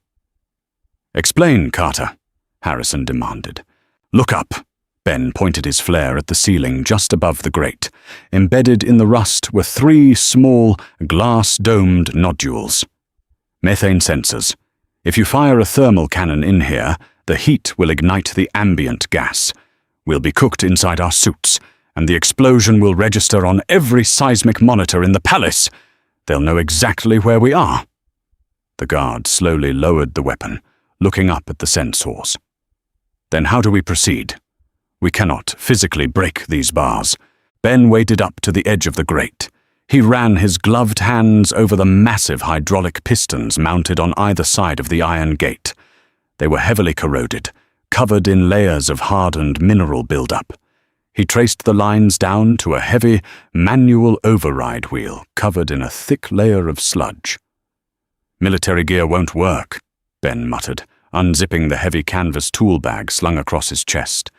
"Explain, Carter," Harrison demanded. "Look up." Ben pointed his flare at the ceiling just above the grate. Embedded in the rust were 3 small, glass-domed nodules. "Methane sensors. If you fire a thermal cannon in here, the heat will ignite the ambient gas. We'll be cooked inside our suits, and the explosion will register on every seismic monitor in the palace. They'll know exactly where we are." The guard slowly lowered the weapon, looking up at the sensors. "Then how do we proceed? We cannot physically break these bars." Ben waded up to the edge of the grate. He ran his gloved hands over the massive hydraulic pistons mounted on either side of the iron gate. They were heavily corroded, covered in layers of hardened mineral buildup. He traced the lines down to a heavy, manual override wheel covered in a thick layer of sludge. "Military gear won't work," Ben muttered, unzipping the heavy canvas tool bag slung across his chest.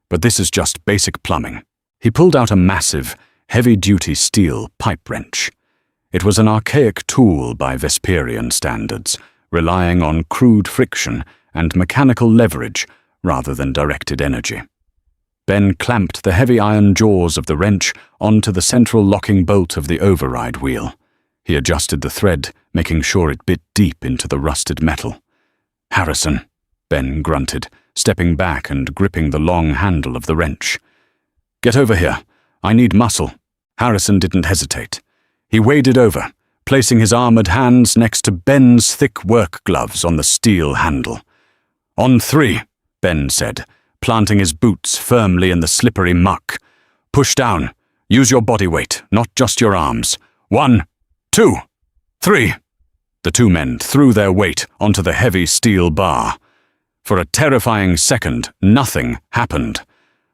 "But this is just basic plumbing." He pulled out a massive, heavy-duty steel pipe wrench. It was an archaic tool by Vesperian standards, relying on crude friction and mechanical leverage rather than directed energy. Ben clamped the heavy iron jaws of the wrench onto the central locking bolt of the override wheel. He adjusted the thread, making sure it bit deep into the rusted metal. "Harrison," Ben grunted, stepping back and gripping the long handle of the wrench. "Get over here. I need muscle." Harrison didn't hesitate. He waded over, placing his armored hands next to Ben's thick work gloves on the steel handle. "On 3, Ben said, planting his boots firmly in the slippery muck. "Push down. Use your body weight, not just your arms. 1, 2, 3. The 2 men threw their weight onto the heavy steel bar. For a terrifying second, nothing happened.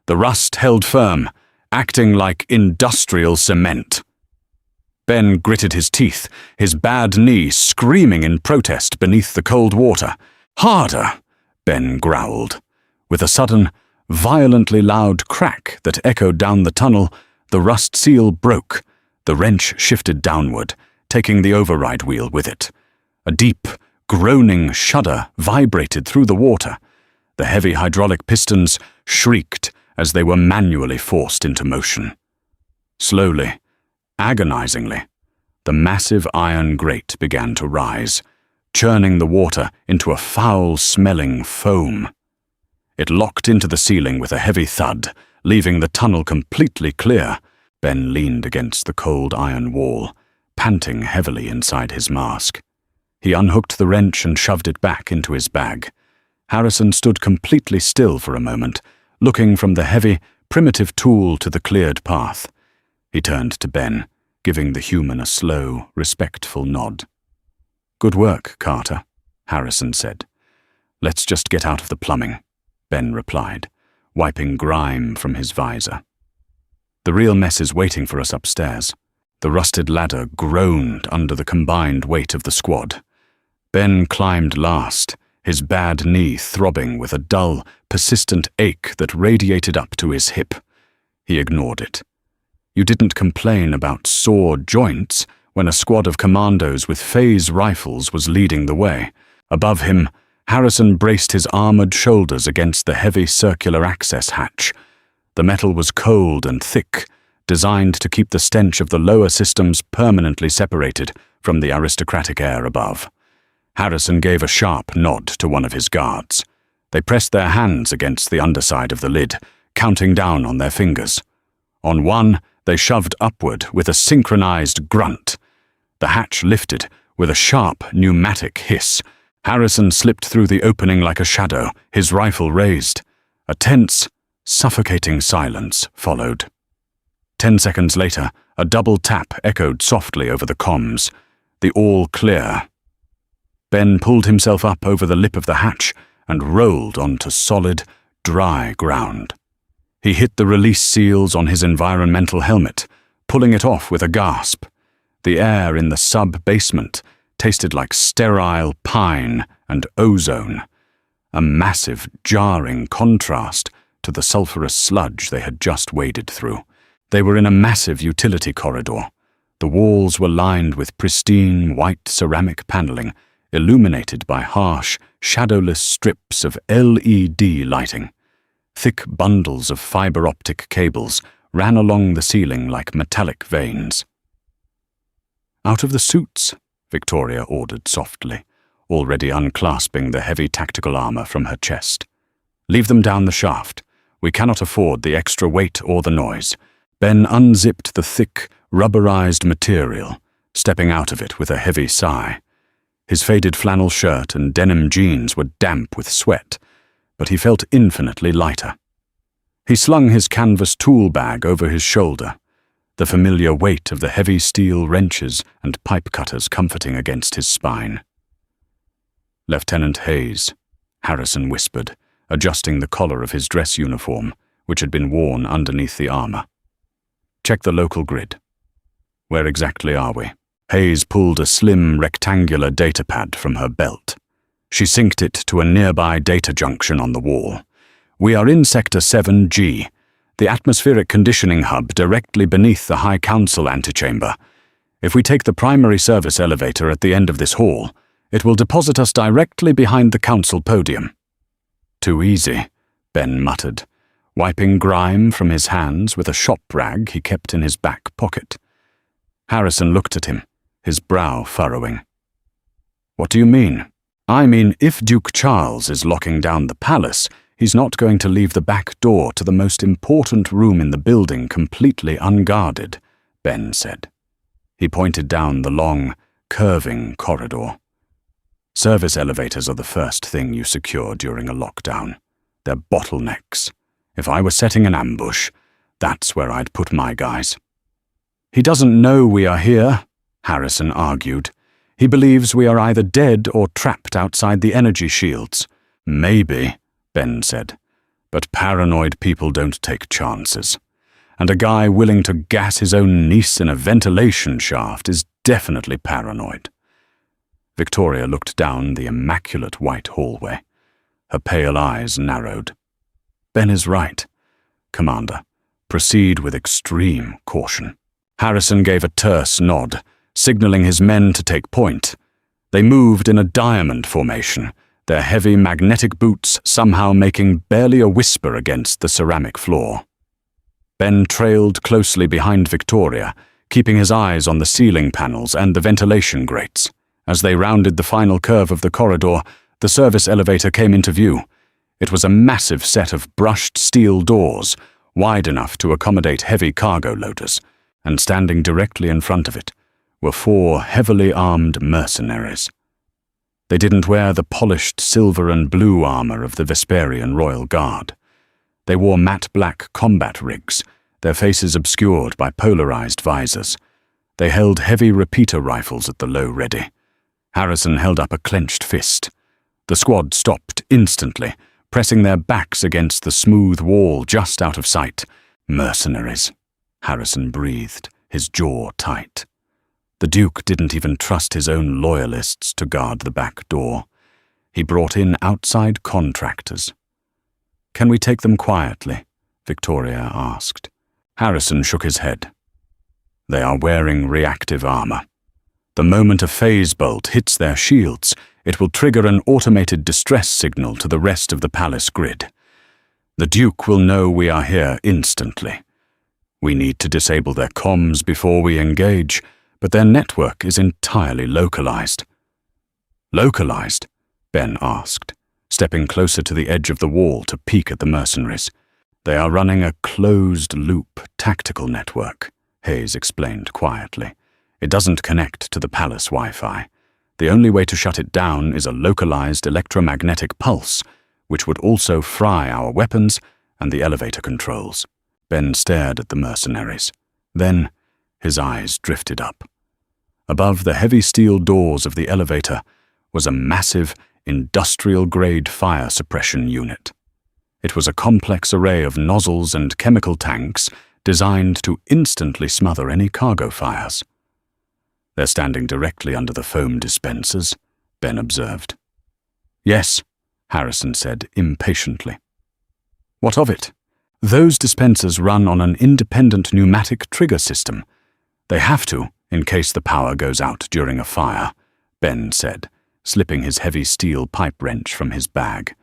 The rust held firm, acting like industrial cement. Ben gritted his teeth, his bad knee screaming in protest beneath the cold water. "Harder!" Ben growled. With a sudden, violently loud crack that echoed down the tunnel, the rust seal broke. The wrench shifted downward, taking the override wheel with it. A deep, groaning shudder vibrated through the water. The heavy hydraulic pistons shrieked as they were manually forced into motion. Slowly, agonizingly, the massive iron grate began to rise, churning the water into a foul-smelling foam. It locked into the ceiling with a heavy thud, leaving the tunnel completely clear. Ben leaned against the cold iron wall, panting heavily inside his mask. He unhooked the wrench and shoved it back into his bag. Harrison stood completely still for a moment, looking from the heavy, primitive tool to the cleared path. He turned to Ben, giving the human a slow, respectful nod. "Good work, Carter," Harrison said. "Let's just get out of the plumbing," Ben replied, wiping grime from his visor. "The real mess is waiting for us upstairs." The rusted ladder groaned under the combined weight of the squad. Ben climbed last, his bad knee throbbing with a dull, persistent ache that radiated up to his hip. He ignored it. You didn't complain about sore joints when a squad of commandos with phase rifles was leading the way. Above him, Harrison braced his armored shoulders against the heavy circular access hatch. The metal was cold and thick, designed to keep the stench of the lower systems permanently separated from the aristocratic air above. Harrison gave a sharp nod to one of his guards. They pressed their hands against the underside of the lid, counting down on their fingers. On one, they shoved upward with a synchronized grunt. The hatch lifted with a sharp pneumatic hiss. Harrison slipped through the opening like a shadow, his rifle raised. A tense, suffocating silence followed. 10 seconds later, a double tap echoed softly over the comms. The all clear. Ben pulled himself up over the lip of the hatch and rolled onto solid, dry ground. He hit the release seals on his environmental helmet, pulling it off with a gasp. The air in the sub-basement tasted like sterile pine and ozone, a massive, jarring contrast to the sulphurous sludge they had just waded through. They were in a massive utility corridor. The walls were lined with pristine, white ceramic paneling, illuminated by harsh, shadowless strips of LED lighting. Thick bundles of fiber-optic cables ran along the ceiling like metallic veins. "Out of the suits," Victoria ordered softly, already unclasping the heavy tactical armor from her chest. "Leave them down the shaft. We cannot afford the extra weight or the noise." Ben unzipped the thick, rubberized material, stepping out of it with a heavy sigh. His faded flannel shirt and denim jeans were damp with sweat, but he felt infinitely lighter. He slung his canvas tool bag over his shoulder, the familiar weight of the heavy steel wrenches and pipe cutters comforting against his spine. "Lieutenant Hayes," Harrison whispered, adjusting the collar of his dress uniform, which had been worn underneath the armor. "Check the local grid." "Where exactly are we?" Hayes pulled a slim, rectangular datapad from her belt. She synced it to a nearby data junction on the wall. "We are in Sector 7G, the atmospheric conditioning hub directly beneath the High Council antechamber. If we take the primary service elevator at the end of this hall, it will deposit us directly behind the council podium." "Too easy," Ben muttered, wiping grime from his hands with a shop rag he kept in his back pocket. Harrison looked at him, his brow furrowing. "What do you mean?" "I mean, if Duke Charles is locking down the palace, he's not going to leave the back door to the most important room in the building completely unguarded," Ben said. He pointed down the long, curving corridor. "Service elevators are the first thing you secure during a lockdown. They're bottlenecks. If I were setting an ambush, that's where I'd put my guys." "He doesn't know we are here," Harrison argued. "He believes we are either dead or trapped outside the energy shields." "Maybe," Ben said, "but paranoid people don't take chances. And a guy willing to gas his own niece in a ventilation shaft is definitely paranoid." Victoria looked down the immaculate white hallway. Her pale eyes narrowed. "Ben is right, Commander. Proceed with extreme caution." Harrison gave a terse nod, signaling his men to take point. They moved in a diamond formation, their heavy magnetic boots somehow making barely a whisper against the ceramic floor. Ben trailed closely behind Victoria, keeping his eyes on the ceiling panels and the ventilation grates. As they rounded the final curve of the corridor, the service elevator came into view. It was a massive set of brushed steel doors, wide enough to accommodate heavy cargo loaders, and standing directly in front of it were 4 heavily armed mercenaries. They didn't wear the polished silver and blue armor of the Vesperian Royal Guard. They wore matte black combat rigs, their faces obscured by polarized visors. They held heavy repeater rifles at the low ready. Harrison held up a clenched fist. The squad stopped instantly, pressing their backs against the smooth wall just out of sight. Mercenaries, Harrison breathed, his jaw tight. The Duke didn't even trust his own loyalists to guard the back door. He brought in outside contractors. "Can we take them quietly?" Victoria asked. Harrison shook his head. "They are wearing reactive armor. The moment a phase bolt hits their shields, it will trigger an automated distress signal to the rest of the palace grid. The Duke will know we are here instantly. We need to disable their comms before we engage, but their network is entirely localized." "Localized?" Ben asked, stepping closer to the edge of the wall to peek at the mercenaries. "They are running a closed-loop tactical network," Hayes explained quietly. "It doesn't connect to the palace Wi-Fi. The only way to shut it down is a localized electromagnetic pulse, which would also fry our weapons and the elevator controls." Ben stared at the mercenaries. Then his eyes drifted up. Above the heavy steel doors of the elevator was a massive, industrial-grade fire suppression unit. It was a complex array of nozzles and chemical tanks designed to instantly smother any cargo fires. "They're standing directly under the foam dispensers," Ben observed. "Yes," Harrison said impatiently. "What of it? Those dispensers run on an independent pneumatic trigger system. They have to, in case the power goes out during a fire," Ben said, slipping his heavy steel pipe wrench from his bag.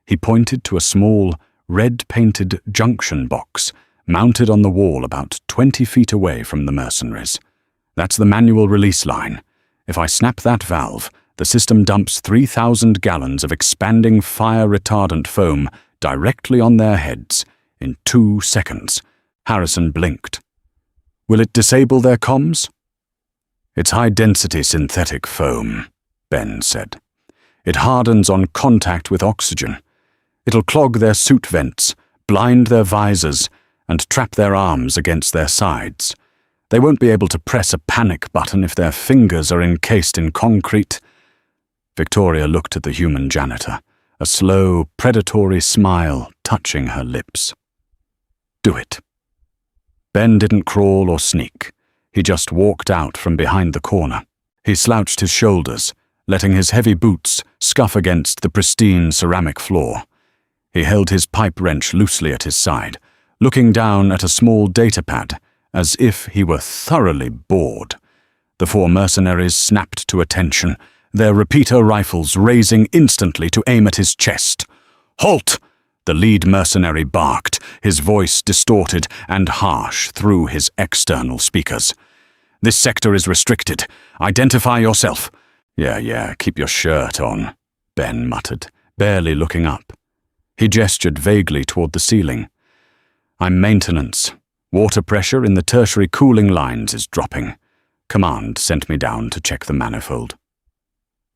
He pointed to a small, red-painted junction box mounted on the wall about 20 feet away from the mercenaries. "That's the manual release line. If I snap that valve, the system dumps 3,000 gallons of expanding fire-retardant foam directly on their heads in 2 seconds." Harrison blinked. "Will it disable their comms?" "It's high-density synthetic foam," Ben said. "It hardens on contact with oxygen. It'll clog their suit vents, blind their visors, and trap their arms against their sides. They won't be able to press a panic button if their fingers are encased in concrete." Victoria looked at the human janitor, a slow, predatory smile touching her lips. "Do it." Ben didn't crawl or sneak. He just walked out from behind the corner. He slouched his shoulders, letting his heavy boots scuff against the pristine ceramic floor. He held his pipe wrench loosely at his side, looking down at a small data pad, as if he were thoroughly bored. The 4 mercenaries snapped to attention, their repeater rifles raising instantly to aim at his chest. "Halt!" the lead mercenary barked, his voice distorted and harsh through his external speakers. "This sector is restricted. Identify yourself." Yeah, keep your shirt on," Ben muttered, barely looking up. He gestured vaguely toward the ceiling. "I'm maintenance. Water pressure in the tertiary cooling lines is dropping. Command sent me down to check the manifold."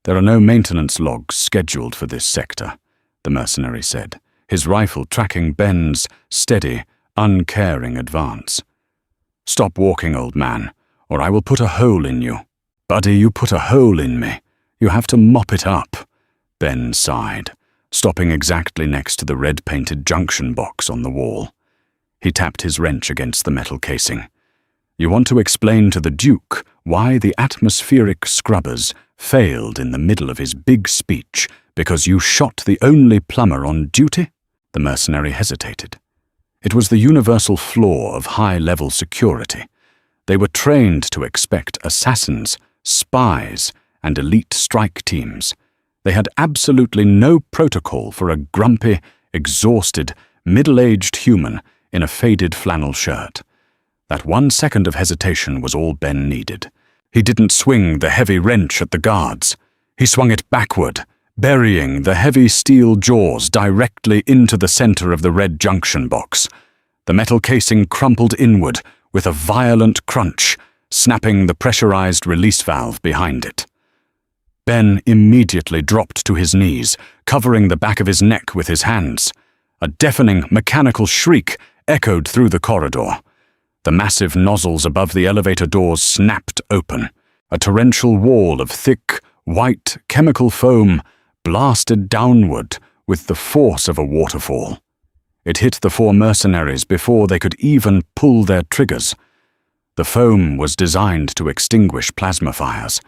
"There are no maintenance logs scheduled for this sector," the mercenary said, his rifle tracking Ben's steady, uncaring advance. "Stop walking, old man, or I will put a hole in you." "Buddy, you put a hole in me. You have to mop it up," Ben sighed, stopping exactly next to the red-painted junction box on the wall. He tapped his wrench against the metal casing. "You want to explain to the Duke why the atmospheric scrubbers failed in the middle of his big speech because you shot the only plumber on duty?" The mercenary hesitated. It was the universal flaw of high-level security. They were trained to expect assassins, spies, and elite strike teams. They had absolutely no protocol for a grumpy, exhausted, middle-aged human in a faded flannel shirt. That 1 second of hesitation was all Ben needed. He didn't swing the heavy wrench at the guards. He swung it backward, burying the heavy steel jaws directly into the center of the red junction box. The metal casing crumpled inward with a violent crunch, snapping the pressurized release valve behind it. Ben immediately dropped to his knees, covering the back of his neck with his hands. A deafening mechanical shriek echoed through the corridor. The massive nozzles above the elevator doors snapped open. A torrential wall of thick, white chemical foam blasted downward with the force of a waterfall. It hit the 4 mercenaries before they could even pull their triggers. The foam was designed to extinguish plasma fires.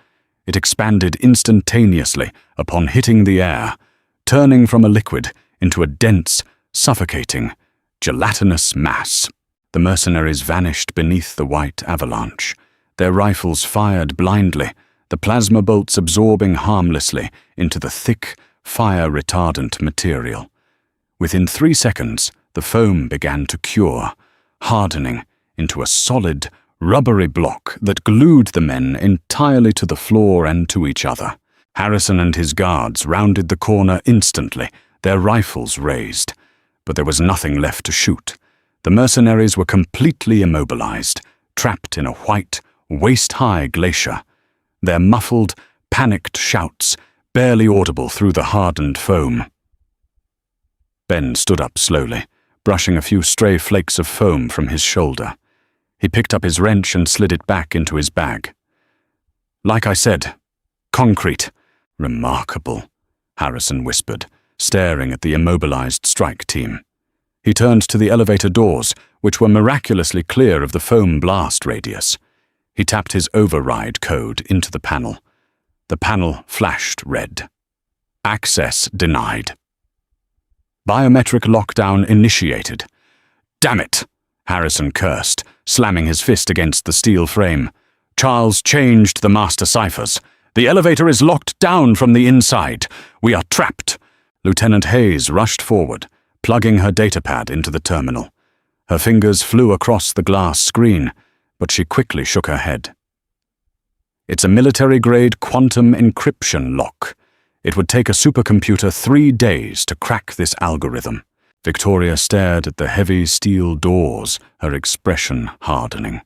It expanded instantaneously upon hitting the air, turning from a liquid into a dense, suffocating, gelatinous mass. The mercenaries vanished beneath the white avalanche. Their rifles fired blindly, the plasma bolts absorbing harmlessly into the thick, fire-retardant material. Within 3 seconds, the foam began to cure, hardening into a solid, rubbery block that glued the men entirely to the floor and to each other. Harrison and his guards rounded the corner instantly, their rifles raised. But there was nothing left to shoot. The mercenaries were completely immobilized, trapped in a white, waist-high glacier. Their muffled, panicked shouts barely audible through the hardened foam. Ben stood up slowly, brushing a few stray flakes of foam from his shoulder. He picked up his wrench and slid it back into his bag. "Like I said, concrete." "Remarkable," Harrison whispered, staring at the immobilized strike team. He turned to the elevator doors, which were miraculously clear of the foam blast radius. He tapped his override code into the panel. The panel flashed red. Access denied. Biometric lockdown initiated. "Damn it!" Harrison cursed, slamming his fist against the steel frame. "Charles changed the master ciphers. The elevator is locked down from the inside. We are trapped." Lieutenant Hayes rushed forward, plugging her datapad into the terminal. Her fingers flew across the glass screen, but she quickly shook her head. "It's a military-grade quantum encryption lock. It would take a supercomputer 3 days to crack this algorithm." Victoria stared at the heavy steel doors, her expression hardening.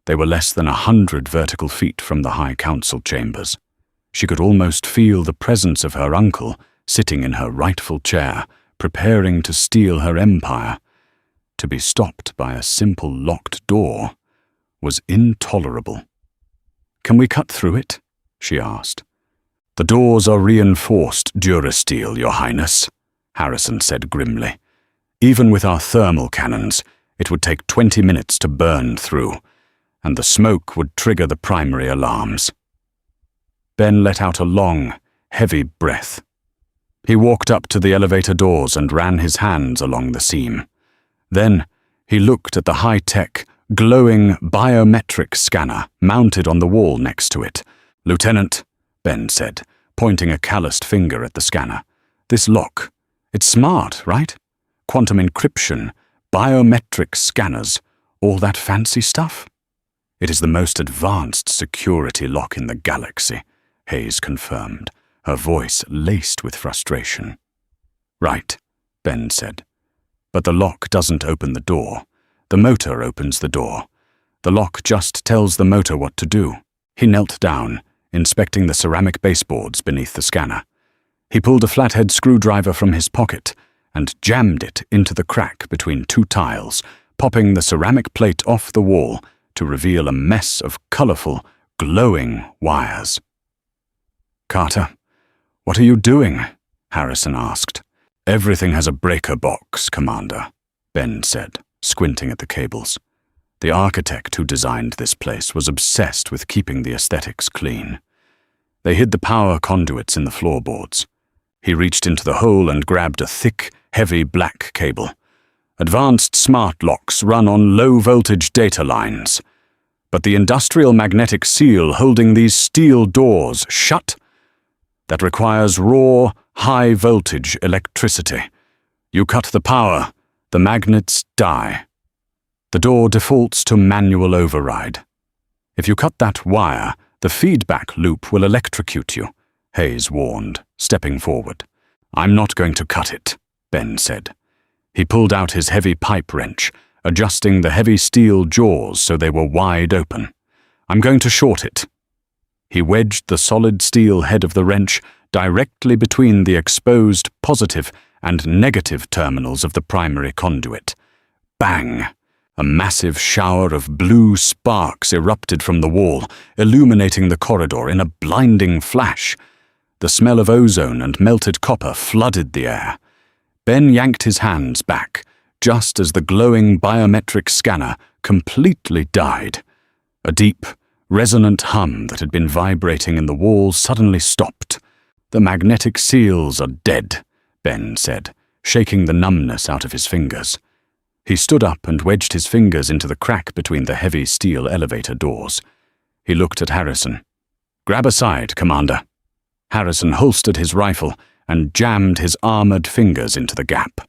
They were less than 100 vertical feet from the High Council chambers. She could almost feel the presence of her uncle sitting in her rightful chair, preparing to steal her empire. To be stopped by a simple locked door was intolerable. "Can we cut through it?" she asked. "The doors are reinforced durasteel, Your Highness," Harrison said grimly. "Even with our thermal cannons, it would take 20 minutes to burn through, and the smoke would trigger the primary alarms." Ben let out a long, heavy breath. He walked up to the elevator doors and ran his hands along the seam. Then he looked at the high-tech, glowing biometric scanner mounted on the wall next to it. "Lieutenant," Ben said, pointing a calloused finger at the scanner. "This lock, it's smart, right? Quantum encryption, biometric scanners, all that fancy stuff?" "It is the most advanced security lock in the galaxy," Hayes confirmed, her voice laced with frustration. "Right," Ben said. "But the lock doesn't open the door. The motor opens the door. The lock just tells the motor what to do." He knelt down, inspecting the ceramic baseboards beneath the scanner. He pulled a flathead screwdriver from his pocket and jammed it into the crack between 2 tiles, popping the ceramic plate off the wall to reveal a mess of colorful, glowing wires. "Carter, what are you doing?" Harrison asked. "Everything has a breaker box, Commander," Ben said, squinting at the cables. The architect who designed this place was obsessed with keeping the aesthetics clean. They hid the power conduits in the floorboards. He reached into the hole and grabbed a thick, heavy black cable. "Advanced smart locks run on low-voltage data lines. But the industrial magnetic seal holding these steel doors shut? That requires raw, high-voltage electricity. You cut the power, the magnets die. The door defaults to manual override. If you cut that wire, The feedback loop will electrocute you, Hayes warned, stepping forward. I'm not going to cut it, Ben said. He pulled out his heavy pipe wrench, adjusting the heavy steel jaws so they were wide open. I'm going to short it. He wedged the solid steel head of the wrench directly between the exposed positive and negative terminals of the primary conduit. Bang! A massive shower of blue sparks erupted from the wall, illuminating the corridor in a blinding flash. The smell of ozone and melted copper flooded the air. Ben yanked his hands back, just as the glowing biometric scanner completely died. A deep, resonant hum that had been vibrating in the wall suddenly stopped. The magnetic seals are dead, Ben said, shaking the numbness out of his fingers. He stood up and wedged his fingers into the crack between the heavy steel elevator doors. He looked at Harrison. Grab aside, Commander. Harrison holstered his rifle and jammed his armored fingers into the gap.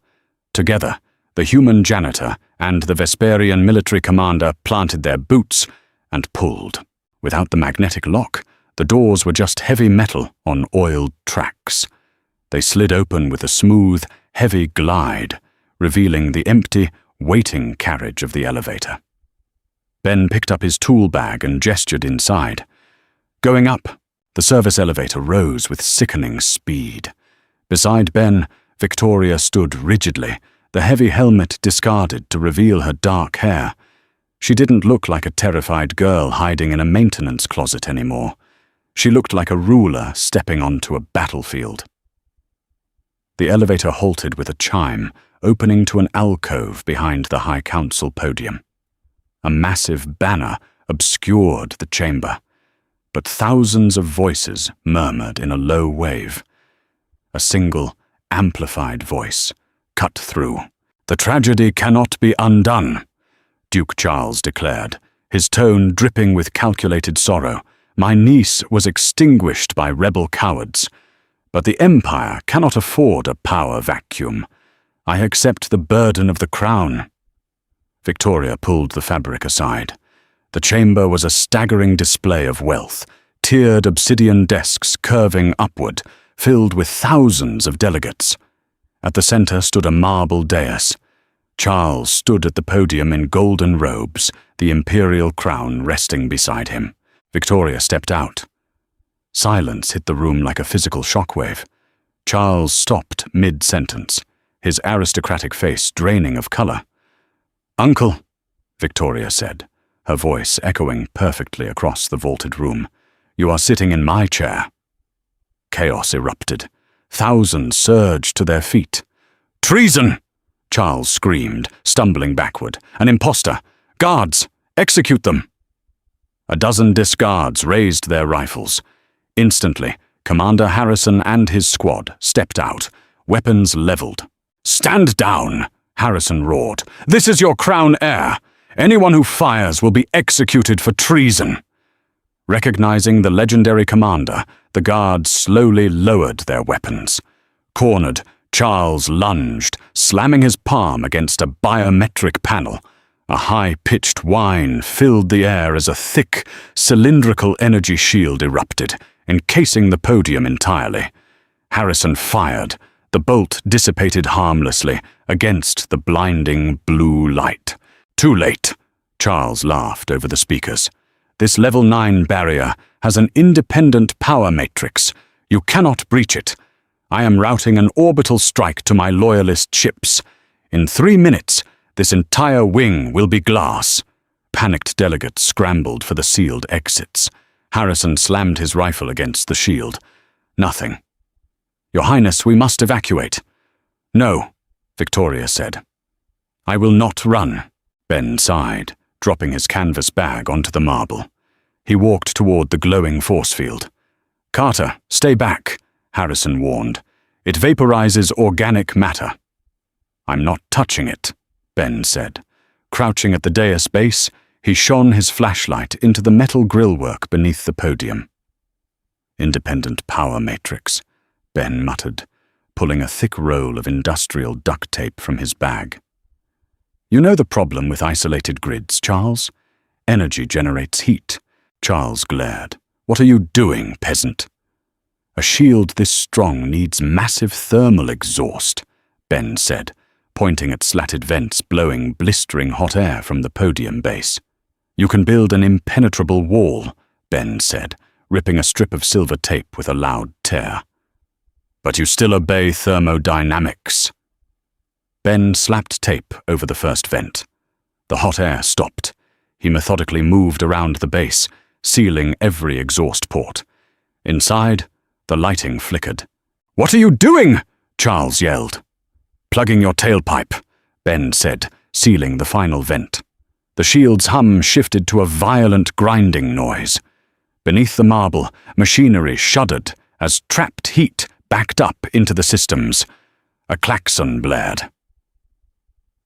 Together, the human janitor and the Vesperian military commander planted their boots and pulled. Without the magnetic lock, the doors were just heavy metal on oiled tracks. They slid open with a smooth, heavy glide, revealing the empty, waiting carriage of the elevator. Ben picked up his tool bag and gestured inside. Going up, the service elevator rose with sickening speed. Beside Ben, Victoria stood rigidly, the heavy helmet discarded to reveal her dark hair. She didn't look like a terrified girl hiding in a maintenance closet anymore. She looked like a ruler stepping onto a battlefield. The elevator halted with a chime, opening to an alcove behind the High Council podium. A massive banner obscured the chamber, but thousands of voices murmured in a low wave. A single, amplified voice cut through. The tragedy cannot be undone, Duke Charles declared, his tone dripping with calculated sorrow. My niece was extinguished by rebel cowards, but the Empire cannot afford a power vacuum. I accept the burden of the crown. Victoria pulled the fabric aside. The chamber was a staggering display of wealth, tiered obsidian desks curving upward, filled with thousands of delegates. At the center stood a marble dais. Charles stood at the podium in golden robes, the imperial crown resting beside him. Victoria stepped out. Silence hit the room like a physical shockwave. Charles stopped mid-sentence, his aristocratic face draining of color. Uncle, Victoria said, her voice echoing perfectly across the vaulted room. You are sitting in my chair. Chaos erupted. Thousands surged to their feet. Treason! Charles screamed, stumbling backward. An impostor! Guards! Execute them! A dozen discards raised their rifles. Instantly, Commander Harrison and his squad stepped out, weapons leveled. Stand down! Harrison roared. This is your crown heir. Anyone who fires will be executed for treason. Recognizing the legendary commander, the guards slowly lowered their weapons. Cornered, Charles lunged, slamming his palm against a biometric panel. A high-pitched whine filled the air as a thick, cylindrical energy shield erupted, encasing the podium entirely. Harrison fired. The bolt dissipated harmlessly against the blinding blue light. Too late, Charles laughed over the speakers. This level 9 barrier has an independent power matrix. You cannot breach it. I am routing an orbital strike to my loyalist ships. In 3 minutes, this entire wing will be glass. Panicked delegates scrambled for the sealed exits. Harrison slammed his rifle against the shield. Nothing. Your Highness, we must evacuate. No, Victoria said. I will not run. Ben sighed, dropping his canvas bag onto the marble. He walked toward the glowing force field. Carter, stay back, Harrison warned. It vaporizes organic matter. I'm not touching it, Ben said. Crouching at the dais base, he shone his flashlight into the metal grillwork beneath the podium. Independent power matrix, Ben muttered, pulling a thick roll of industrial duct tape from his bag. You know the problem with isolated grids, Charles? Energy generates heat. Charles glared. What are you doing, peasant? A shield this strong needs massive thermal exhaust, Ben said, pointing at slatted vents blowing blistering hot air from the podium base. You can build an impenetrable wall, Ben said, ripping a strip of silver tape with a loud tear. But you still obey thermodynamics. Ben slapped tape over the first vent. The hot air stopped. He methodically moved around the base, sealing every exhaust port. Inside, the lighting flickered. "What are you doing?" Charles yelled. "Plugging your tailpipe," Ben said, sealing the final vent. The shield's hum shifted to a violent grinding noise. Beneath the marble, machinery shuddered as trapped heat backed up into the systems. A klaxon blared.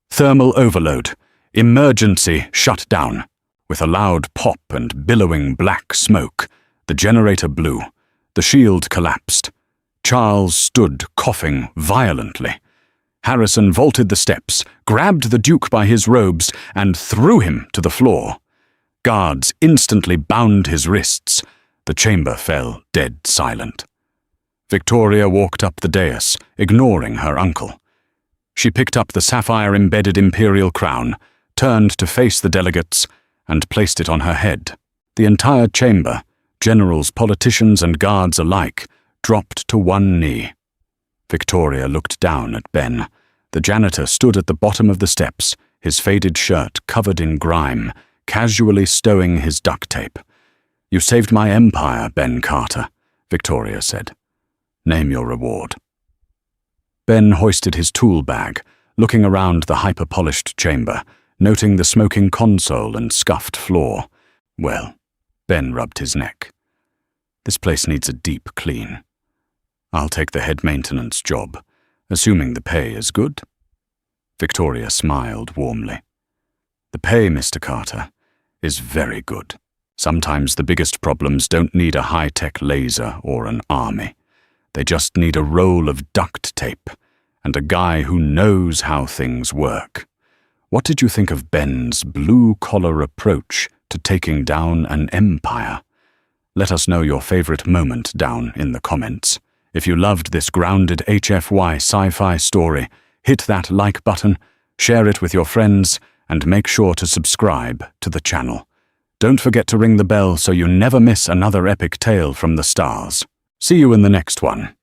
Thermal overload. Emergency shut down. With a loud pop and billowing black smoke, the generator blew. The shield collapsed. Charles stood coughing violently. Harrison vaulted the steps, grabbed the Duke by his robes, and threw him to the floor. Guards instantly bound his wrists. The chamber fell dead silent. Victoria walked up the dais, ignoring her uncle. She picked up the sapphire-embedded imperial crown, turned to face the delegates, and placed it on her head. The entire chamber, generals, politicians, and guards alike, dropped to one knee. Victoria looked down at Ben. The janitor stood at the bottom of the steps, his faded shirt covered in grime, casually stowing his duct tape. "You saved my empire, Ben Carter," Victoria said. "Name your reward." Ben hoisted his tool bag, looking around the hyper-polished chamber, noting the smoking console and scuffed floor. "Well," Ben rubbed his neck, "this place needs a deep clean. I'll take the head maintenance job, assuming the pay is good." Victoria smiled warmly. "The pay, Mr. Carter, is very good. Sometimes the biggest problems don't need a high-tech laser or an army. They just need a roll of duct tape and a guy who knows how things work." What did you think of Ben's blue-collar approach to taking down an empire? Let us know your favorite moment down in the comments. If you loved this grounded HFY sci-fi story, hit that like button, share it with your friends, and make sure to subscribe to the channel. Don't forget to ring the bell so you never miss another epic tale from the stars. See you in the next one.